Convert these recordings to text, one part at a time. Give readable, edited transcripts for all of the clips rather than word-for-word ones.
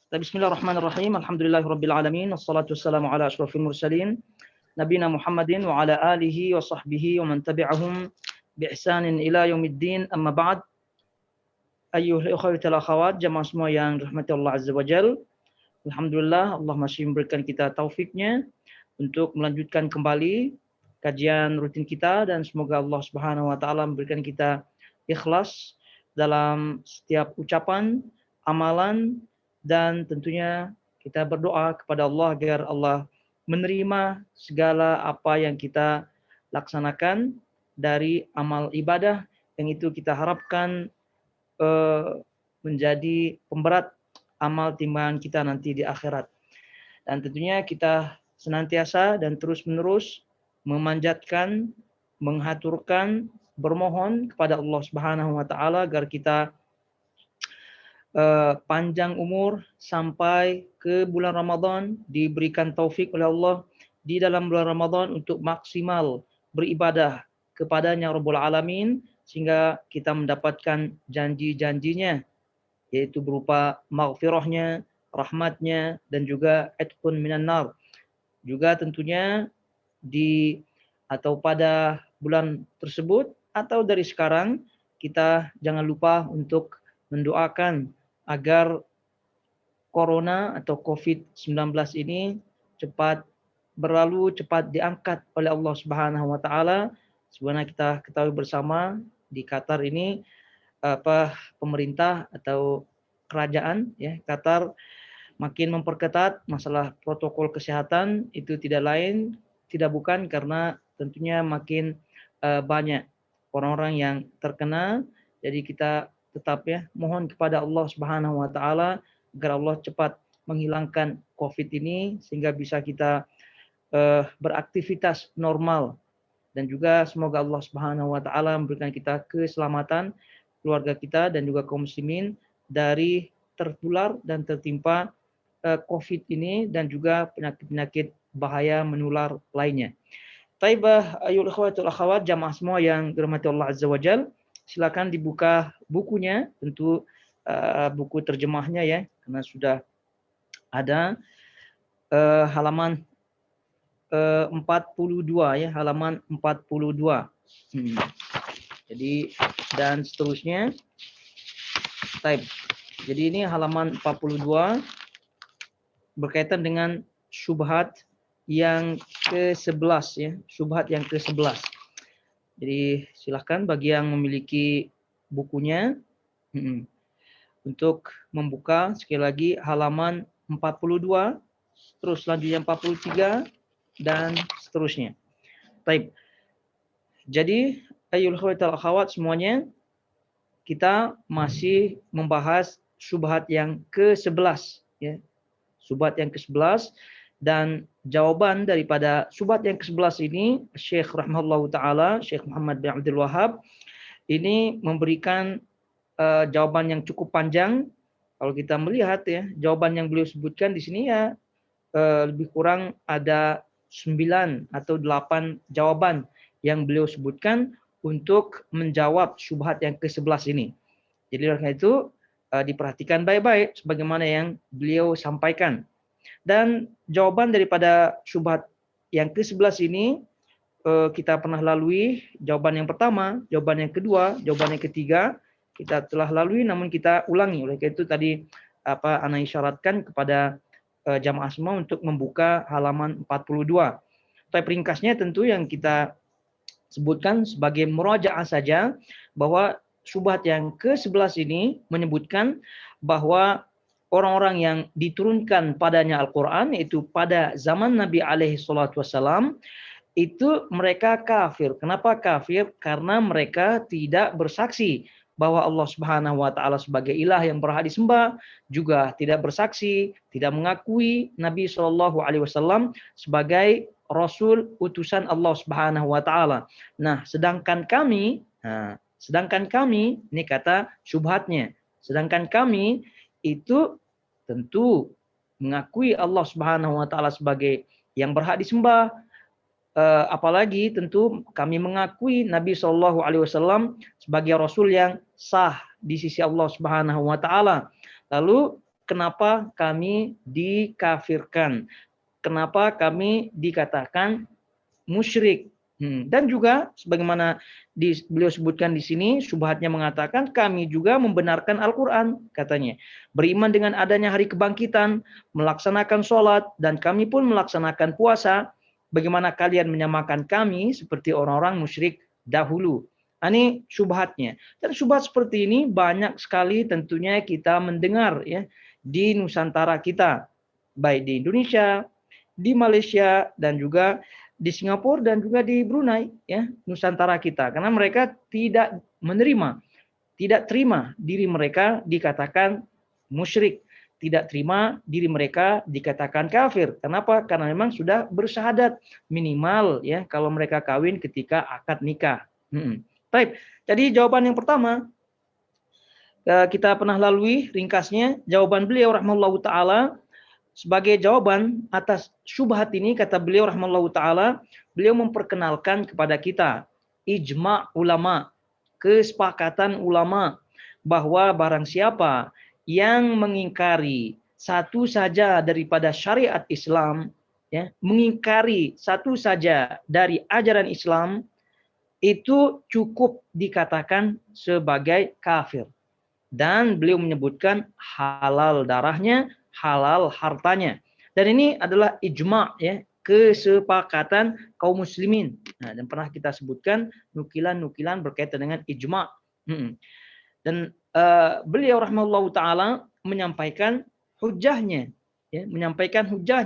Bismillahirrahmanirrahim. Alhamdulillahirabbil alamin. Wassalatu wassalamu ala asyrofil mursalin nabiyina Muhammadin wa ala alihi wa sahbihi wa man tabi'ahum bi ihsanin ila yaumiddin. Amma ba'd. Ayyuhal ikhwatal akhawat, jamaah semua yang dirahmati Allah Azza wa Jalla. Alhamdulillah, Allah masih memberikan kita taufiknya untuk melanjutkan kembali kajian rutin kita, dan semoga Allah Subhanahu wa taala memberikan kita ikhlas dalam setiap ucapan, amalan, dan tentunya kita berdoa kepada Allah agar Allah menerima segala apa yang kita laksanakan dari amal ibadah yang itu kita harapkan menjadi pemberat amal timbangan kita nanti di akhirat. Dan tentunya kita senantiasa dan terus-menerus memanjatkan, menghaturkan, bermohon kepada Allah Subhanahu wa taala agar kita panjang umur sampai ke bulan Ramadan, diberikan taufik oleh Allah di dalam bulan Ramadan untuk maksimal beribadah kepadanya Rabbul Alamin, sehingga kita mendapatkan janji-janjinya, yaitu berupa maghfirahnya, rahmatnya, dan juga atqun minan nar. Juga tentunya pada bulan tersebut atau dari sekarang, kita jangan lupa untuk mendoakan agar corona atau COVID-19 ini cepat berlalu, cepat diangkat oleh Allah Subhanahu wa taala. Sebenarnya kita ketahui bersama di Qatar ini pemerintah atau kerajaan Qatar makin memperketat masalah protokol kesehatan. Itu tidak bukan karena tentunya makin banyak orang-orang yang terkena. Jadi kita tetap mohon kepada Allah Subhanahu wa taala agar Allah cepat menghilangkan Covid ini sehingga bisa kita beraktivitas normal, dan juga semoga Allah Subhanahu wa taala memberikan kita keselamatan, keluarga kita dan juga kaum muslimin dari tertular dan tertimpa Covid ini dan juga penyakit-penyakit bahaya menular lainnya. Taibah ayul ikhwatul akhawat, jamaah semua yang dirahmati Allah Azza wa Jalla. Silakan dibuka bukunya, tentu buku terjemahnya karena sudah ada halaman 42 halaman 42. Jadi dan seterusnya. Taib. Jadi ini halaman 42 berkaitan dengan syubhat yang ke-11 syubhat yang ke-11. Jadi silahkan bagi yang memiliki bukunya untuk membuka sekali lagi halaman 42, terus selanjutnya 43 dan seterusnya. Baik. Jadi ayyul akhwat semuanya, kita masih membahas syubhat yang ke-11 Syubhat yang ke-11, dan jawaban daripada syubhat yang ke-11 ini Syekh rahimahullahu taala, Syekh Muhammad bin Abdul Wahhab ini memberikan jawaban yang cukup panjang. Kalau kita melihat jawaban yang beliau sebutkan di sini lebih kurang ada 9 atau 8 jawaban yang beliau sebutkan untuk menjawab syubhat yang ke-11 ini. Jadi oleh itu diperhatikan baik-baik sebagaimana yang beliau sampaikan. Dan jawaban daripada syubhat yang ke-11 ini kita pernah lalui. Jawaban yang pertama, jawaban yang kedua, jawaban yang ketiga kita telah lalui, namun kita ulangi. Oleh itu tadi ana isyaratkan kepada jamaah semua untuk membuka halaman 42. Tapi ringkasnya tentu yang kita sebutkan sebagai murajaah saja, bahwa syubhat yang ke-11 ini menyebutkan bahwa orang-orang yang diturunkan padanya Al-Quran, yaitu pada zaman Nabi alaihi salatu wassalam, itu mereka kafir. Kenapa kafir? Karena mereka tidak bersaksi bahwa Allah Subhanahu wa taala sebagai ilah yang berhak disembah, juga tidak bersaksi, tidak mengakui Nabi sallallahu alaihi wasallam sebagai rasul utusan Allah Subhanahu wa taala. Nah, sedangkan kami, ini kata syubhatnya, sedangkan kami itu tentu mengakui Allah Subhanahu wa taala sebagai yang berhak disembah, apalagi tentu kami mengakui Nabi Shallallahu alaihi wasallam sebagai rasul yang sah di sisi Allah Subhanahu wa taala. Lalu kenapa kami dikafirkan, kenapa kami dikatakan musyrik. Dan juga sebagaimana beliau sebutkan di sini, syubhatnya mengatakan kami juga membenarkan Al-Quran, katanya. Beriman dengan adanya hari kebangkitan, melaksanakan sholat, dan kami pun melaksanakan puasa. Bagaimana kalian menyamakan kami seperti orang-orang musyrik dahulu. Ini syubhatnya. Dan syubhat seperti ini banyak sekali tentunya kita mendengar ya di Nusantara kita, baik di Indonesia, di Malaysia, dan juga di Singapura dan juga di Brunei ya, Nusantara kita, karena mereka tidak terima diri mereka dikatakan musyrik, tidak terima diri mereka dikatakan kafir. Kenapa? Karena memang sudah bersyahadat minimal ya kalau mereka kawin ketika akad nikah. Baik. Jadi jawaban yang pertama kita pernah lalui ringkasnya, jawaban beliau rahimahullahu taala. Sebagai jawaban atas syubhat ini, kata beliau rahimahullahu taala, beliau memperkenalkan kepada kita ijma' ulama, kesepakatan ulama, bahwa barang siapa yang mengingkari satu saja daripada syariat Islam, ya, mengingkari satu saja dari ajaran Islam, itu cukup dikatakan sebagai kafir. Dan beliau menyebutkan halal darahnya, halal hartanya. Dan ini adalah ijma' ya, kesepakatan kaum muslimin. Nah, dan pernah kita sebutkan nukilan-nukilan berkaitan dengan ijma'. Dan beliau rahimahullahu taala menyampaikan hujahnya, ya,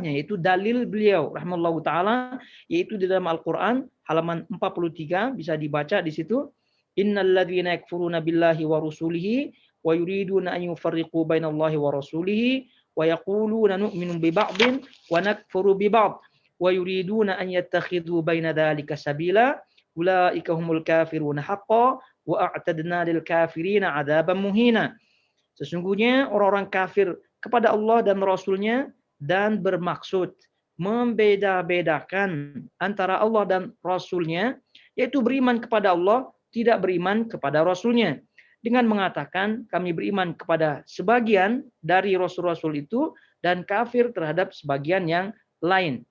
yaitu dalil beliau rahimahullahu taala, yaitu di dalam Al-Qur'an halaman 43 bisa dibaca di situ. Innalladzina yakfuruna billahi wa rusulihi wa yuriduna an yufarriqu bainallahi wa rasulihi wa yaquluna nu'minu bi ba'din wa nakfuru bi ba'd wa yuriduna an yattakhidhu baina dzalika sabila ulaika humul kafiruna haqqan wa a'tadna lil kafirina 'adzaban muhina. Sesungguhnya orang-orang kafir kepada Allah dan Rasulnya dan bermaksud membeda-bedakan antara Allah dan Rasulnya, yaitu beriman kepada Allah, tidak beriman kepada Rasulnya, dengan mengatakan kami beriman kepada sebagian dari Rasul-Rasul itu dan kafir terhadap sebagian yang lain.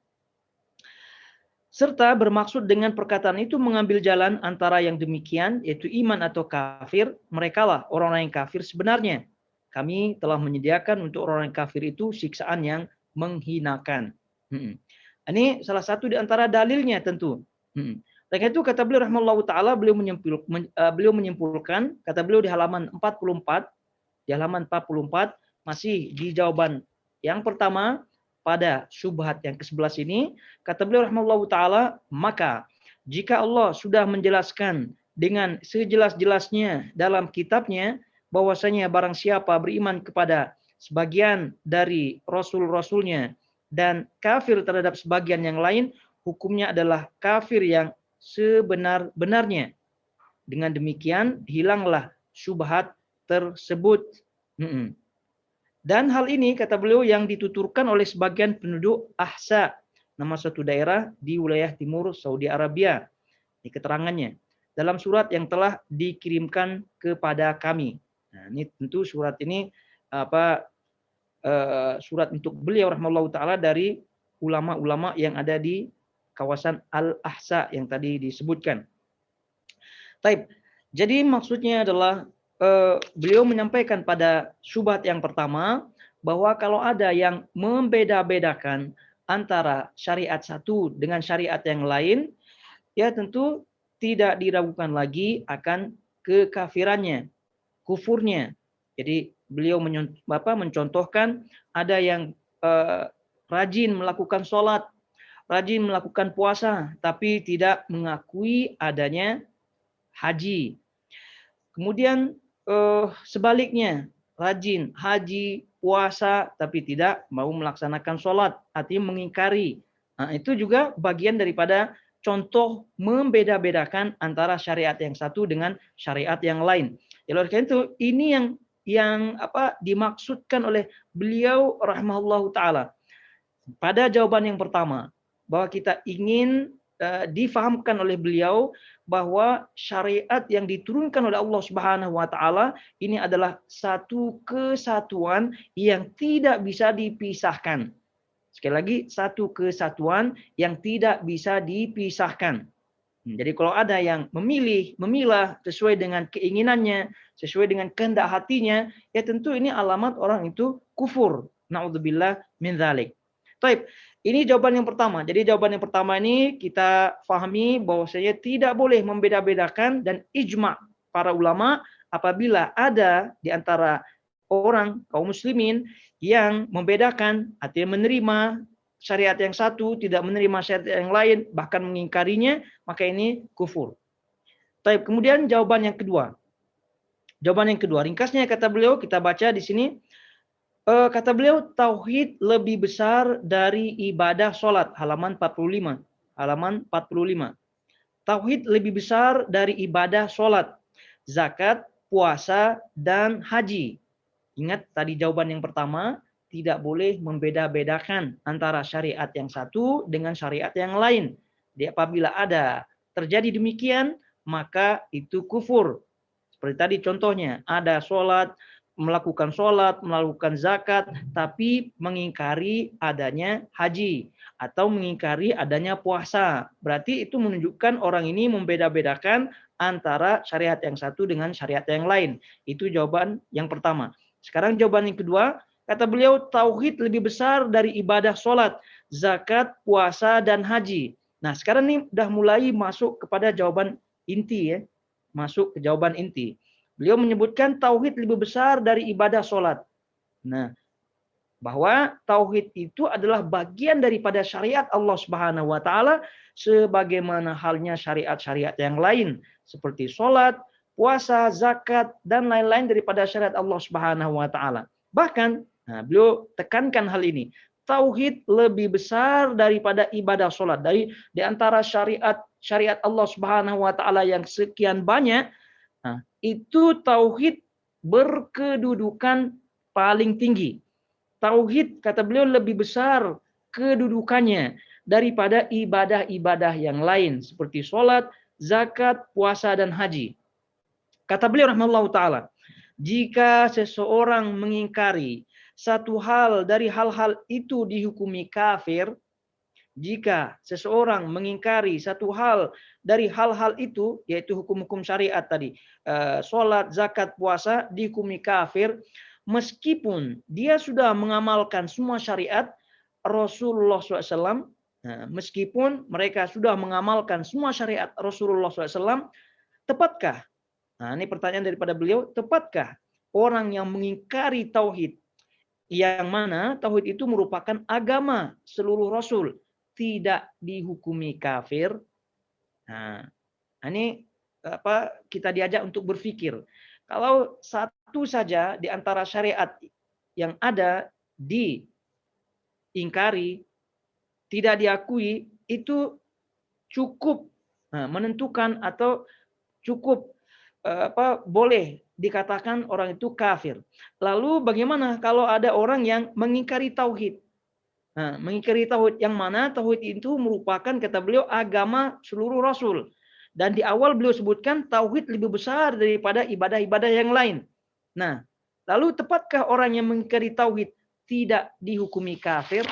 Serta bermaksud dengan perkataan itu mengambil jalan antara yang demikian, yaitu iman atau kafir, merekalah orang-orang yang kafir sebenarnya. Kami telah menyediakan untuk orang-orang kafir itu siksaan yang menghinakan. Ini salah satu di antara dalilnya tentu. Dan itu kata beliau rahimahullahu taala, beliau menyimpulkan, kata beliau di halaman 44, masih di jawaban yang pertama pada syubhat yang ke-11 ini, kata beliau rahimahullahu taala, maka jika Allah sudah menjelaskan dengan sejelas-jelasnya dalam kitabnya bahwasanya barang siapa beriman kepada sebagian dari rasul-rasulnya dan kafir terhadap sebagian yang lain, hukumnya adalah kafir yang sebenar-benarnya. Dengan demikian hilanglah syubhat tersebut. Dan hal ini kata beliau yang dituturkan oleh sebagian penduduk Ahsa, nama suatu daerah di wilayah timur Saudi Arabia, di keterangannya dalam surat yang telah dikirimkan kepada kami. Nah, ini tentu surat ini surat untuk beliau rahimahullahu taala dari ulama-ulama yang ada di kawasan Al-Ahsa yang tadi disebutkan. Taib. Jadi maksudnya adalah beliau menyampaikan pada syubhat yang pertama bahwa kalau ada yang membeda-bedakan antara syariat satu dengan syariat yang lain, ya tentu tidak diragukan lagi akan kekafirannya, kufurnya. Jadi beliau mencontohkan ada yang rajin melakukan sholat, rajin melakukan puasa, tapi tidak mengakui adanya haji. Kemudian sebaliknya, rajin haji, puasa, tapi tidak mau melaksanakan sholat, artinya mengingkari. Nah, itu juga bagian daripada contoh membeda-bedakan antara syariat yang satu dengan syariat yang lain. Oleh karena itu, ini yang dimaksudkan oleh beliau rahimahullahu taala pada jawaban yang pertama, bahwa kita ingin difahamkan oleh beliau bahwa syariat yang diturunkan oleh Allah Subhanahu wa taala ini adalah satu kesatuan yang tidak bisa dipisahkan. Sekali lagi, satu kesatuan yang tidak bisa dipisahkan. Jadi kalau ada yang memilah sesuai dengan keinginannya, sesuai dengan kehendak hatinya, ya tentu ini alamat orang itu kufur. Na'udzubillah min dzalik. Baik, ini jawaban yang pertama. Jadi jawaban yang pertama ini kita fahami bahwasanya tidak boleh membeda-bedakan, dan ijma para ulama apabila ada di antara orang kaum muslimin yang membedakan, artinya menerima syariat yang satu, tidak menerima syariat yang lain, bahkan mengingkarinya, maka ini kufur. Baik, kemudian jawaban yang kedua. Jawaban yang kedua, ringkasnya kata beliau, kita baca di sini. Kata beliau, tauhid lebih besar dari ibadah sholat, halaman 45. Halaman 45. Tauhid lebih besar dari ibadah sholat, zakat, puasa, dan haji. Ingat tadi jawaban yang pertama, tidak boleh membeda-bedakan antara syariat yang satu dengan syariat yang lain. Jadi apabila ada terjadi demikian, maka itu kufur. Seperti tadi contohnya, ada melakukan zakat, tapi mengingkari adanya haji atau mengingkari adanya puasa. Berarti itu menunjukkan orang ini membeda-bedakan antara syariat yang satu dengan syariat yang lain. Itu jawaban yang pertama. Sekarang jawaban yang kedua, kata beliau, tauhid lebih besar dari ibadah sholat, zakat, puasa, dan haji. Nah, sekarang ini udah mulai masuk kepada jawaban inti ya. Masuk ke jawaban inti. Beliau menyebutkan tauhid lebih besar dari ibadah sholat. Nah, bahwa tauhid itu adalah bagian daripada syariat Allah Subhanahu wa taala sebagaimana halnya syariat-syariat yang lain seperti sholat, puasa, zakat, dan lain-lain daripada syariat Allah Subhanahu wa taala. Bahkan, beliau tekankan hal ini. Tauhid lebih besar daripada ibadah sholat. Di antara syariat Allah Subhanahu wa taala yang sekian banyak, itu tauhid berkedudukan paling tinggi. Tauhid, kata beliau, lebih besar kedudukannya daripada ibadah-ibadah yang lain seperti sholat, zakat, puasa, dan haji. Kata beliau rahimahullah ta'ala, jika seseorang mengingkari satu hal dari hal-hal itu dihukumi kafir, jika seseorang mengingkari satu hal dari hal-hal itu, yaitu hukum-hukum syariat tadi, sholat, zakat, puasa, dihukumi kafir, meskipun dia sudah mengamalkan semua syariat Rasulullah SAW, meskipun mereka sudah mengamalkan semua syariat Rasulullah SAW, tepatkah? Nah, ini pertanyaan daripada beliau, tepatkah orang yang mengingkari tauhid, yang mana tauhid itu merupakan agama seluruh Rasul, tidak dihukumi kafir? Nah, ini kita diajak untuk berpikir. Kalau satu saja di antara syariat yang ada diingkari, tidak diakui, itu cukup menentukan atau cukup boleh dikatakan orang itu kafir. Lalu bagaimana kalau ada orang yang mengingkari tauhid? Nah, mengingkari tauhid yang mana tauhid itu merupakan, kata beliau, agama seluruh Rasul. Dan di awal beliau sebutkan tauhid lebih besar daripada ibadah-ibadah yang lain. Nah, lalu tepatkah orang yang mengingkari tauhid tidak dihukumi kafir?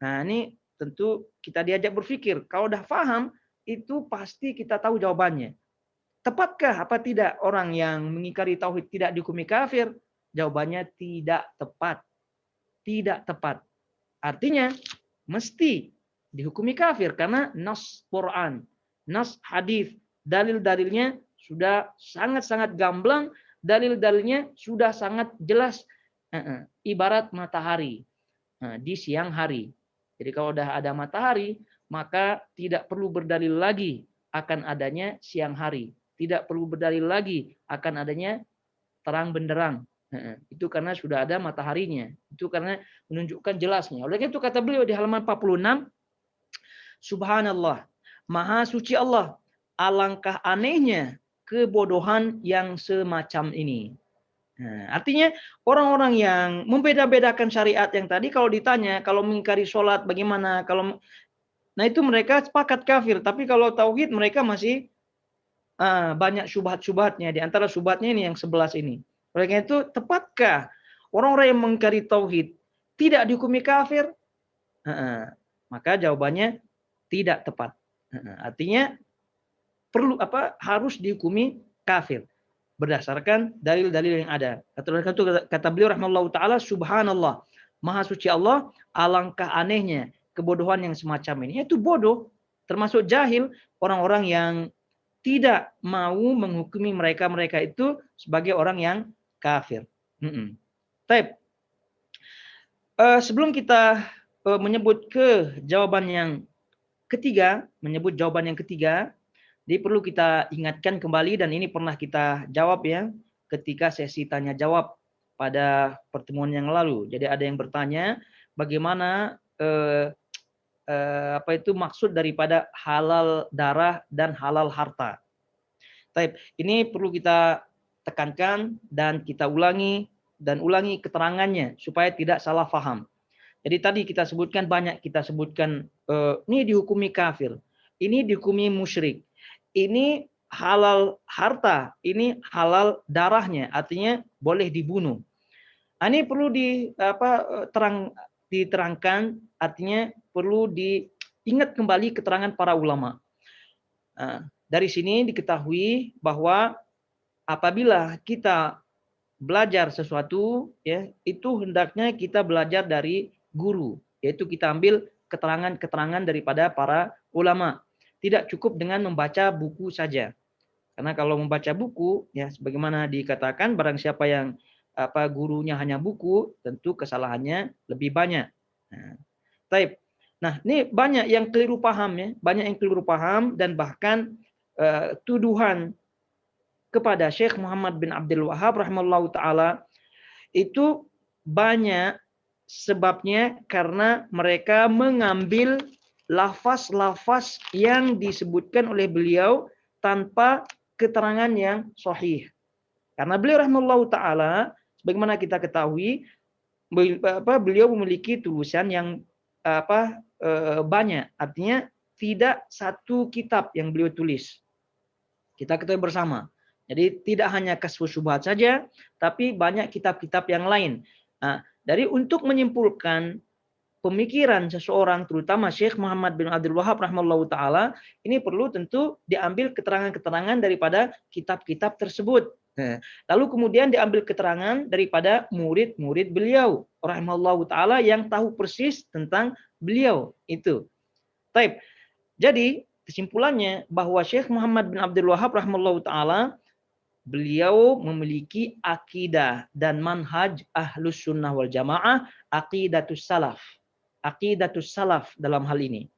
Nah, ini tentu kita diajak berpikir. Kalau udah paham, itu pasti kita tahu jawabannya. Tepatkah apa tidak orang yang mengingkari tauhid tidak dihukumi kafir? Jawabannya tidak tepat. Tidak tepat. Artinya mesti dihukumi kafir karena nas Quran, nas hadis, dalil-dalilnya sudah sangat-sangat gamblang, dalil-dalilnya sudah sangat jelas, ibarat matahari di siang hari. Jadi kalau udah ada matahari, maka tidak perlu berdalil lagi akan adanya siang hari. Tidak perlu berdalil lagi akan adanya terang benderang. Itu karena sudah ada mataharinya. Itu karena menunjukkan jelasnya. Oleh itu kata beliau di halaman 46, Subhanallah, Maha suci Allah, alangkah anehnya kebodohan yang semacam ini. Nah, artinya orang-orang yang membeda-bedakan syariat yang tadi, kalau ditanya, kalau mengingkari sholat bagaimana, kalau Nah itu mereka sepakat kafir, tapi kalau tauhid mereka masih banyak syubhat-syubhatnya. Di antara syubhatnya ini yang 11 ini. Oleh karena itu, tepatkah orang-orang yang mengingkari tauhid tidak dihukumi kafir? Maka jawabannya tidak tepat. Artinya harus dihukumi kafir berdasarkan dalil-dalil yang ada. Kata beliau rahimahullahu taala, subhanallah, maha suci Allah, alangkah anehnya kebodohan yang semacam ini. Itu bodoh, termasuk jahil orang-orang yang tidak mau menghukumi mereka itu sebagai orang yang kafir. Baik. Sebelum kita menyebut ke jawaban yang ketiga, jadi perlu kita ingatkan kembali, dan ini pernah kita jawab ya ketika sesi tanya jawab pada pertemuan yang lalu. Jadi ada yang bertanya bagaimana maksud daripada halal darah dan halal harta. Ini perlu kita tekankan dan kita ulangi keterangannya supaya tidak salah faham. Jadi tadi kita sebutkan ini dihukumi kafir, ini dihukumi musyrik, ini halal harta, ini halal darahnya, artinya boleh dibunuh. Ini perlu diterangkan, artinya perlu diingat kembali keterangan para ulama. Dari sini diketahui bahwa apabila kita belajar sesuatu, ya, itu hendaknya kita belajar dari guru, yaitu kita ambil keterangan-keterangan daripada para ulama. Tidak cukup dengan membaca buku saja. Karena kalau membaca buku, ya sebagaimana dikatakan, barang siapa yang gurunya hanya buku, tentu kesalahannya lebih banyak. Nah, ini banyak yang keliru paham, dan bahkan tuduhan kepada Syekh Muhammad bin Abdul Wahab rahimahullahu taala itu banyak sebabnya karena mereka mengambil lafaz-lafaz yang disebutkan oleh beliau tanpa keterangan yang sahih. Karena beliau rahimahullahu taala, sebagaimana kita ketahui, beliau memiliki tulisan yang banyak, artinya tidak satu kitab yang beliau tulis. Kita ketahui bersama. Jadi tidak hanya Kasyfus Syubhat saja, tapi banyak kitab-kitab yang lain. Nah, untuk menyimpulkan pemikiran seseorang, terutama Syekh Muhammad bin Abdul Wahab rahimahullahu taala, ini perlu tentu diambil keterangan-keterangan daripada kitab-kitab tersebut. Lalu kemudian diambil keterangan daripada murid-murid beliau rahimahullahu taala yang tahu persis tentang beliau itu. Baik. Jadi kesimpulannya bahwa Syekh Muhammad bin Abdul Wahab rahimahullahu taala, beliau memiliki akidah dan manhaj Ahlus Sunnah wal Jamaah, aqidatus salaf. Aqidatus salaf dalam hal ini.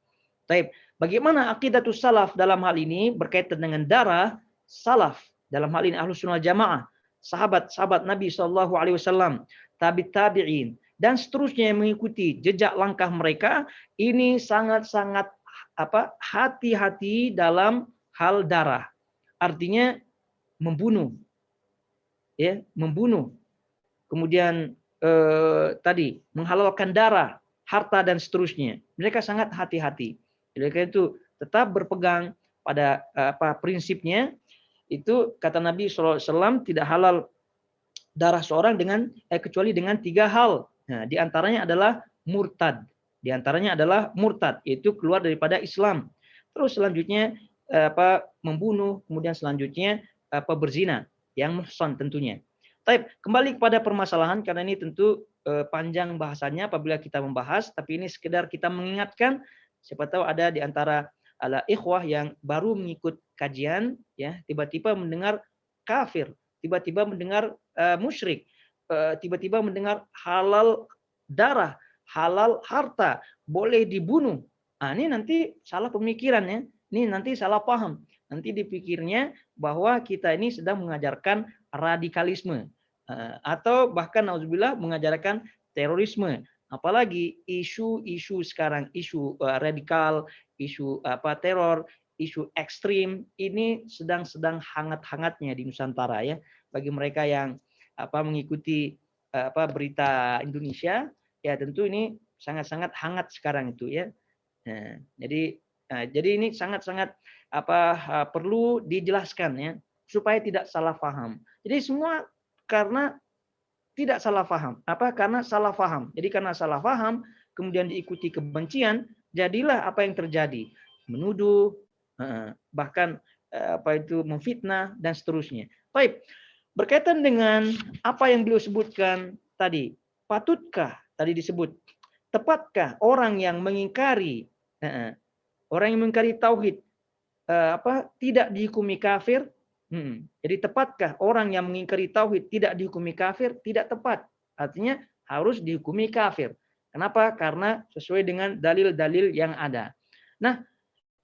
Baik, bagaimana aqidatus salaf dalam hal ini berkaitan dengan darah? Salaf dalam hal ini Ahlus Sunnah wal Jamaah, sahabat-sahabat Nabi SAW, tabi'in, dan seterusnya yang mengikuti jejak langkah mereka, ini sangat-sangat hati-hati dalam hal darah. Artinya membunuh. Ya, membunuh. Kemudian tadi menghalalkan darah, harta dan seterusnya. Mereka sangat hati-hati. Oleh karena itu tetap berpegang pada prinsipnya. Itu kata Nabi SAW, tidak halal darah seorang kecuali dengan 3 hal. Nah, di antaranya adalah murtad. Yaitu keluar daripada Islam. Terus selanjutnya membunuh, kemudian selanjutnya berzina, yang muhsan tentunya. Baik, kembali kepada permasalahan, karena ini tentu panjang bahasanya apabila kita membahas, tapi ini sekedar kita mengingatkan, siapa tahu ada di antara ala ikhwah yang baru mengikut kajian, ya, tiba-tiba mendengar kafir, tiba-tiba mendengar musyrik, tiba-tiba mendengar halal darah, halal harta, boleh dibunuh. Nah, ini nanti salah pemikirannya, ini nanti salah paham. Nanti dipikirnya bahwa kita ini sedang mengajarkan radikalisme, atau bahkan nauzubillah mengajarkan terorisme. Apalagi isu-isu sekarang, isu radikal, isu teror, isu ekstrim, ini sedang hangat-hangatnya di Nusantara, ya. Bagi mereka yang mengikuti berita Indonesia, ya tentu ini sangat-sangat hangat sekarang itu, ya. Nah, jadi ini sangat-sangat perlu dijelaskan ya supaya tidak salah paham. Jadi semua karena tidak salah paham. Karena salah paham. Jadi karena salah paham kemudian diikuti kebencian, jadilah apa yang terjadi. Menuduh, bahkan memfitnah dan seterusnya. Baik, berkaitan dengan apa yang beliau sebutkan tadi, patutkah tadi disebut, tepatkah orang yang mengingkari tauhid tidak dihukumi kafir? Jadi tepatkah orang yang mengingkari tauhid tidak dihukumi kafir? Tidak tepat. Artinya harus dihukumi kafir. Kenapa? Karena sesuai dengan dalil-dalil yang ada. Nah,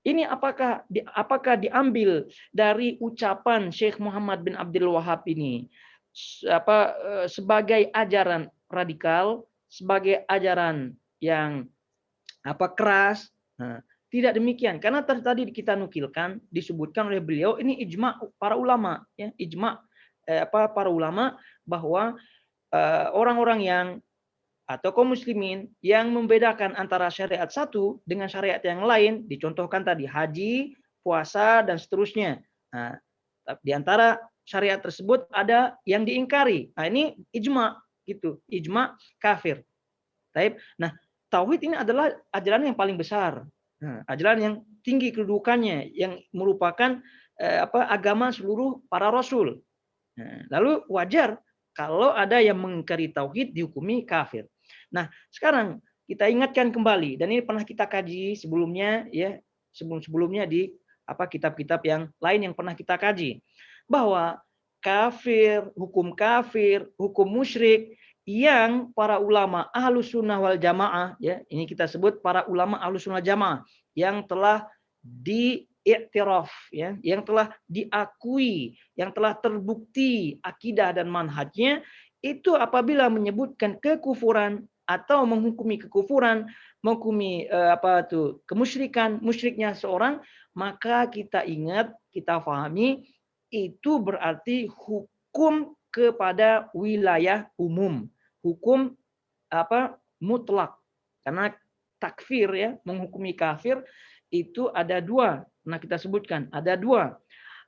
ini apakah diambil dari ucapan Syekh Muhammad bin Abdul Wahab ini sebagai ajaran radikal, sebagai ajaran yang keras? Nah, tidak demikian, karena tadi kita nukilkan, disebutkan oleh beliau ini ijma para ulama, ya, ijma para ulama bahwa orang-orang yang atau kaum muslimin yang membedakan antara syariat satu dengan syariat yang lain, dicontohkan tadi haji, puasa dan seterusnya. Nah, di antara syariat tersebut ada yang diingkari. Nah, ini ijma gitu, ijma kafir. Nah, tauhid ini adalah ajaran yang paling besar. Nah, ajaran yang tinggi kedudukannya, yang merupakan agama seluruh para rasul. Nah, lalu wajar kalau ada yang mengingkari tauhid dihukumi kafir. Nah, sekarang kita ingatkan kembali, dan ini pernah kita kaji sebelumnya, ya, sebelumnya di kitab-kitab yang lain yang pernah kita kaji, bahwa hukum musyrik yang para ulama Ahlus Sunnah wal Jamaah, ya, ini kita sebut para ulama Ahlus Sunnah Jamaah yang telah diiktiraf, ya, yang telah diakui, yang telah terbukti akidah dan manhajnya, itu apabila menyebutkan kekufuran atau menghukumi kekufuran, menghukumi kemusyrikan, musyriknya seorang, maka kita ingat, kita pahami itu berarti hukum kepada wilayah umum, hukum mutlak. Karena takfir, ya, menghukumi kafir itu ada dua. Nah, kita sebutkan ada dua.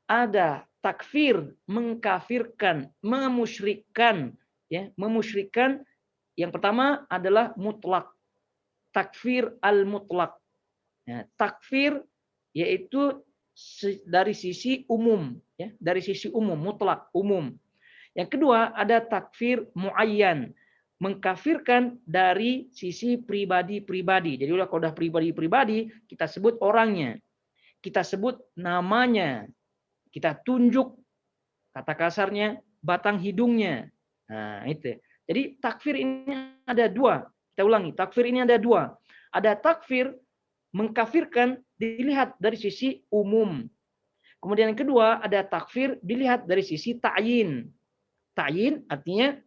Ada takfir, mengkafirkan, memusyrikkan, ya, memusyrikkan. Yang pertama adalah mutlak, takfir al-mutlak. Ya, takfir yaitu dari sisi umum, ya, dari sisi umum, mutlak, umum. Yang kedua ada takfir muayyan, mengkafirkan dari sisi pribadi-pribadi. Jadi kalau udah pribadi-pribadi, kita sebut orangnya, kita sebut namanya, kita tunjuk kata kasarnya batang hidungnya. Nah, itu. Jadi takfir ini ada dua. Kita ulangi, takfir ini ada dua. Ada takfir mengkafirkan dilihat dari sisi umum. Kemudian yang kedua ada takfir dilihat dari sisi ta'yin. Ta'yin artinya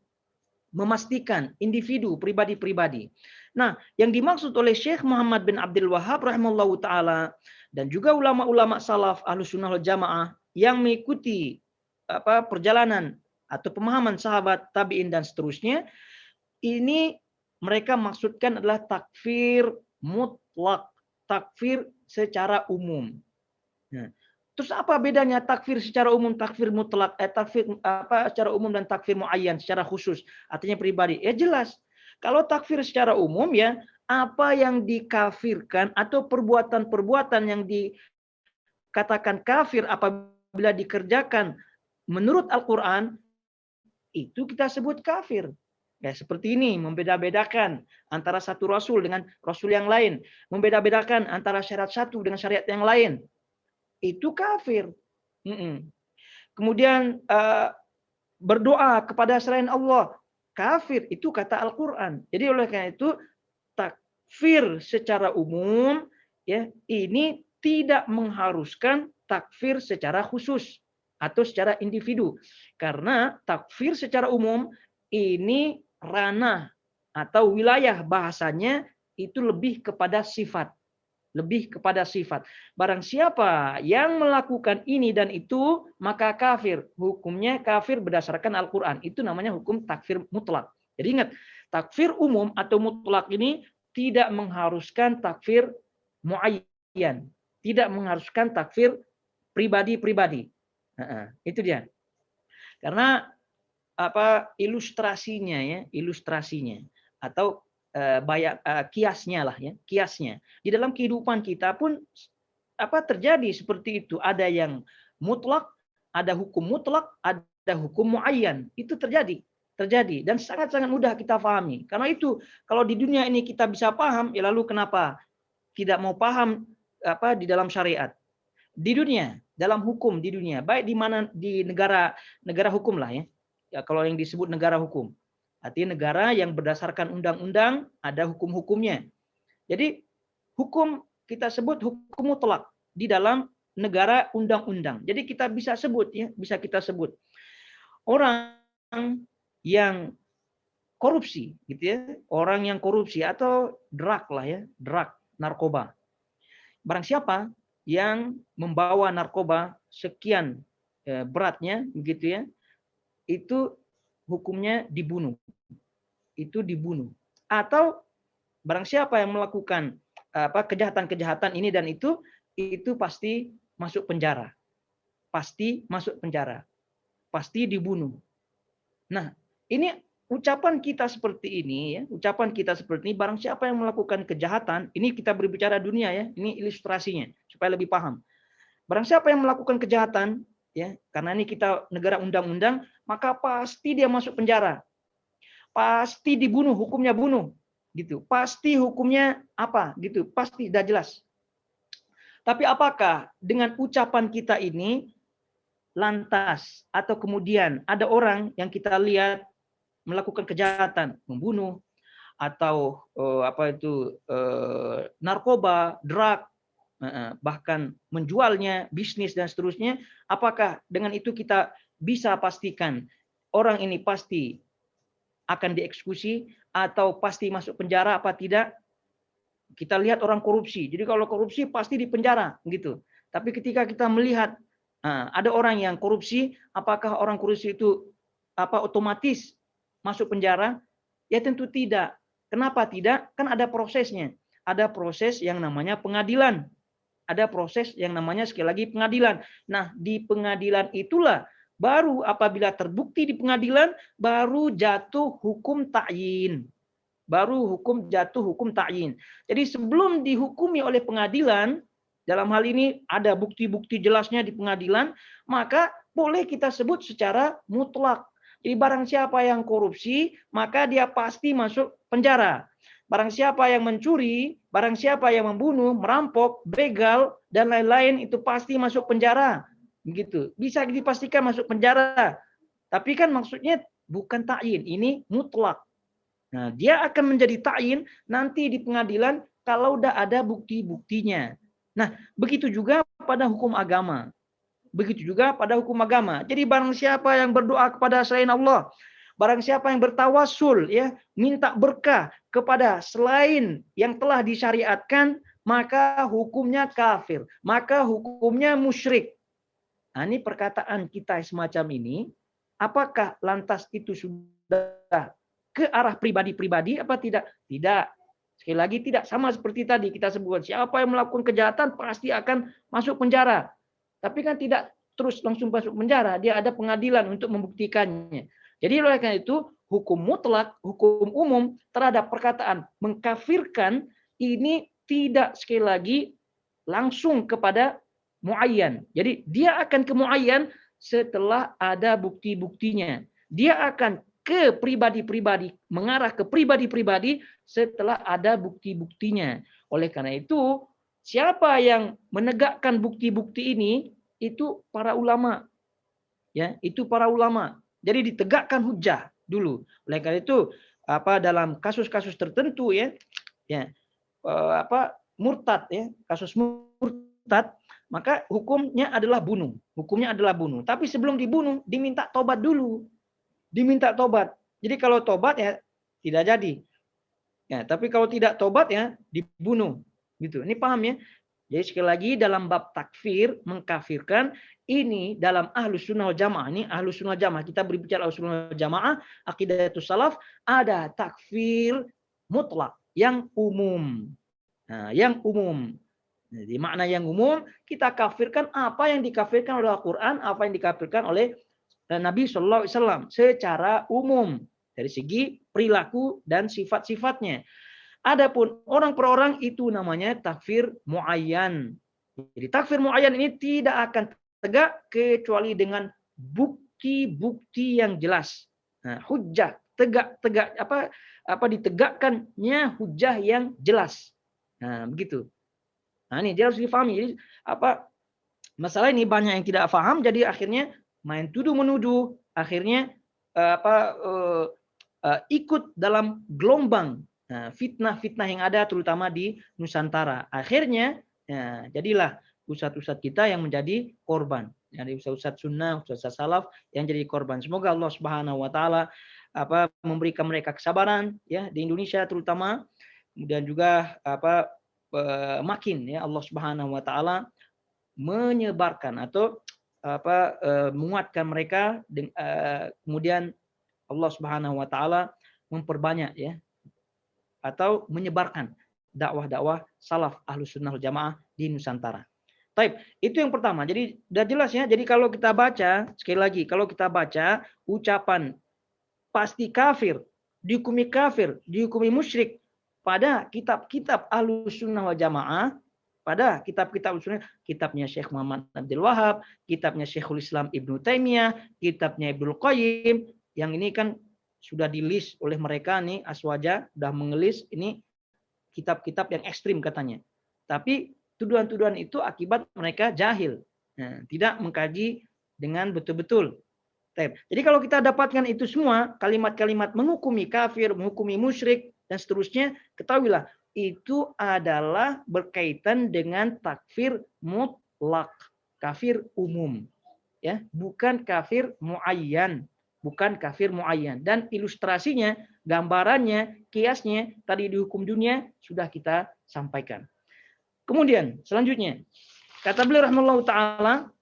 memastikan individu, pribadi-pribadi. Nah, yang dimaksud oleh Syekh Muhammad bin Abdul Wahab rahimahullahu taala dan juga ulama-ulama salaf Ahlus Sunnah wal Jamaah yang mengikuti perjalanan atau pemahaman sahabat, tabi'in dan seterusnya, ini mereka maksudkan adalah takfir mutlak, takfir secara umum. Nah, terus apa bedanya takfir secara umum, takfir mutlak, takfir secara umum dan takfir muayyan secara khusus, artinya pribadi? Ya jelas. Kalau takfir secara umum, ya, apa yang dikafirkan atau perbuatan-perbuatan yang dikatakan kafir apabila dikerjakan menurut Al-Qur'an, itu kita sebut kafir. Ya, seperti ini, membeda-bedakan antara satu rasul dengan rasul yang lain, membeda-bedakan antara syariat satu dengan syariat yang lain. Itu kafir. Kemudian berdoa kepada selain Allah, kafir. Itu kata Al-Qur'an. Jadi oleh karena itu takfir secara umum, ya, ini tidak mengharuskan takfir secara khusus atau secara individu. Karena takfir secara umum ini ranah atau wilayah bahasanya itu lebih kepada sifat. Lebih kepada sifat. Barang siapa yang melakukan ini dan itu, maka kafir. Hukumnya kafir berdasarkan Al-Quran. Itu namanya hukum takfir mutlak. Jadi ingat, takfir umum atau mutlak ini tidak mengharuskan takfir muayyan, tidak mengharuskan takfir pribadi-pribadi. Itu dia. Karena ilustrasinya atau kiasnya lah ya, kiasnya. Di dalam kehidupan kita pun terjadi seperti itu. Ada yang mutlak, ada hukum mutlak, ada hukum muayyan. Itu terjadi dan sangat-sangat mudah kita pahami. Karena itu kalau di dunia ini kita bisa paham, ya lalu kenapa tidak mau paham di dalam syariat? Di dunia, dalam hukum di dunia, baik di mana di negara hukum lah ya. Ya kalau yang disebut negara hukum. Artinya negara yang berdasarkan undang-undang, ada hukum-hukumnya. Jadi hukum kita sebut hukum mutlak di dalam negara undang-undang. Jadi kita bisa sebut ya, bisa kita sebut orang yang korupsi gitu ya, orang yang korupsi atau drug lah ya, drug, narkoba. Barang siapa yang membawa narkoba sekian beratnya begitu ya, itu hukumnya dibunuh. Itu dibunuh. Atau barang siapa yang melakukan kejahatan-kejahatan ini dan itu pasti masuk penjara. Pasti masuk penjara. Pasti dibunuh. Nah, ini ucapan kita seperti ini ya, ucapan kita seperti ini, barang siapa yang melakukan kejahatan, ini kita berbicara dunia ya, ini ilustrasinya supaya lebih paham. Barang siapa yang melakukan kejahatan ya, karena ini kita negara undang-undang, maka pasti dia masuk penjara. Pasti dibunuh, hukumnya bunuh gitu. Pasti hukumnya apa gitu, pasti sudah jelas. Tapi apakah dengan ucapan kita ini lantas atau kemudian ada orang yang kita lihat melakukan kejahatan, membunuh atau narkoba, drug, bahkan menjualnya, bisnis dan seterusnya, apakah dengan itu kita bisa pastikan orang ini pasti akan dieksekusi atau pasti masuk penjara apa tidak? Kita lihat orang korupsi. Jadi kalau korupsi pasti di penjara gitu. Tapi ketika kita melihat ada orang yang korupsi, apakah orang korupsi itu otomatis masuk penjara? Ya tentu tidak. Kenapa tidak? Kan ada prosesnya. Ada proses yang namanya pengadilan. Ada proses yang namanya sekali lagi pengadilan. Nah, di pengadilan itulah baru apabila terbukti di pengadilan baru jatuh hukum ta'yin. Baru jatuh hukum ta'yin. Jadi sebelum dihukumi oleh pengadilan, dalam hal ini ada bukti-bukti jelasnya di pengadilan, maka boleh kita sebut secara mutlak. Jadi barang siapa yang korupsi, maka dia pasti masuk penjara. Barang siapa yang mencuri, barang siapa yang membunuh, merampok, begal, dan lain-lain itu pasti masuk penjara. Begitu. Bisa dipastikan masuk penjara. Tapi kan maksudnya bukan ta'yin, ini mutlak. Nah, dia akan menjadi ta'yin nanti di pengadilan kalau udah ada bukti-buktinya. Nah, begitu juga pada hukum agama. Begitu juga pada hukum agama. Jadi barang siapa yang berdoa kepada selain Allah, barang siapa yang bertawassul ya, minta berkah kepada selain yang telah disyariatkan, maka hukumnya kafir, maka hukumnya musyrik. Nah, ini perkataan kita semacam ini, apakah lantas itu sudah ke arah pribadi-pribadi apa tidak? Tidak. Sekali lagi tidak, sama seperti tadi kita sebut, siapa yang melakukan kejahatan pasti akan masuk penjara. Tapi kan tidak terus langsung masuk penjara, dia ada pengadilan untuk membuktikannya. Jadi oleh karena itu hukum mutlak, hukum umum terhadap perkataan mengkafirkan ini tidak sekali lagi langsung kepada muayyan. Jadi dia akan ke muayyan setelah ada bukti-buktinya. Dia akan ke pribadi-pribadi, mengarah ke pribadi-pribadi setelah ada bukti-buktinya. Oleh karena itu, siapa yang menegakkan bukti-bukti ini itu para ulama. Ya, itu para ulama. Jadi ditegakkan hujah dulu. Oleh karena itu, dalam kasus-kasus tertentu ya murtad ya, kasus murtad, maka hukumnya adalah bunuh. Hukumnya adalah bunuh. Tapi sebelum dibunuh diminta tobat dulu. Diminta tobat. Jadi kalau tobat ya tidak jadi. Ya, tapi kalau tidak tobat ya dibunuh. Gitu. Ini paham ya? Jadi sekali lagi dalam bab takfir, mengkafirkan, ini dalam Ahlus Sunnah wal Jamaah, ini Ahlus Sunnah wal Jamaah, kita berbicara Ahlus Sunnah wal Jamaah, Aqidatus Salaf, ada takfir mutlak yang umum. Nah, yang umum. Jadi makna yang umum, kita kafirkan apa yang dikafirkan oleh Al-Quran, apa yang dikafirkan oleh Nabi Shallallahu Alaihi Wasallam secara umum dari segi perilaku dan sifat-sifatnya. Adapun orang per orang itu namanya takfir muayyan. Jadi takfir muayyan ini tidak akan tegak kecuali dengan bukti-bukti yang jelas. Nah, hujjah tegak apa ditegakkannya hujjah yang jelas. Nah, begitu. Nah, ini dia harus difahami. Jadi masalah ini banyak yang tidak paham, jadi akhirnya main tuduh menuduh, akhirnya ikut dalam gelombang fitnah-fitnah yang ada terutama di Nusantara. Akhirnya jadilah ustadz-ustadz kita yang menjadi korban. Jadi ustadz sunnah, ustadz salaf yang jadi korban. Semoga Allah Subhanahu wa taala memberikan mereka kesabaran ya di Indonesia terutama, dan juga makin ya Allah Subhanahu wa taala menyebarkan atau menguatkan mereka, kemudian Allah Subhanahu wa taala memperbanyak ya atau menyebarkan dakwah-dakwah salaf Ahlus Sunnah wal Jamaah di Nusantara. Baik, itu yang pertama. Jadi sudah jelas ya. Jadi kalau kita baca, sekali lagi, kalau kita baca ucapan pasti kafir, dihukumi kafir, dihukumi musyrik pada kitab-kitab Ahlus Sunnah wal Jamaah, pada kitab-kitab sunnah, kitabnya Syekh Muhammad Abdul Wahab, kitabnya Syekhul Islam Ibnu Taimiyah, kitabnya Ibnu Qayyim, yang ini kan sudah di-list oleh mereka nih, Aswaja sudah mengelis ini kitab-kitab yang ekstrim katanya. Tapi tuduhan-tuduhan itu akibat mereka jahil, tidak mengkaji dengan betul-betul. Jadi kalau kita dapatkan itu semua, kalimat-kalimat menghukumi kafir, menghukumi musyrik, dan seterusnya, ketahuilah itu adalah berkaitan dengan takfir mutlak, kafir umum, ya, bukan kafir muayyan, bukan kafir muayyan. Dan ilustrasinya, gambarannya, kiasnya tadi di hukum dunia sudah kita sampaikan. Kemudian selanjutnya kata beliau rahimahullahu taala,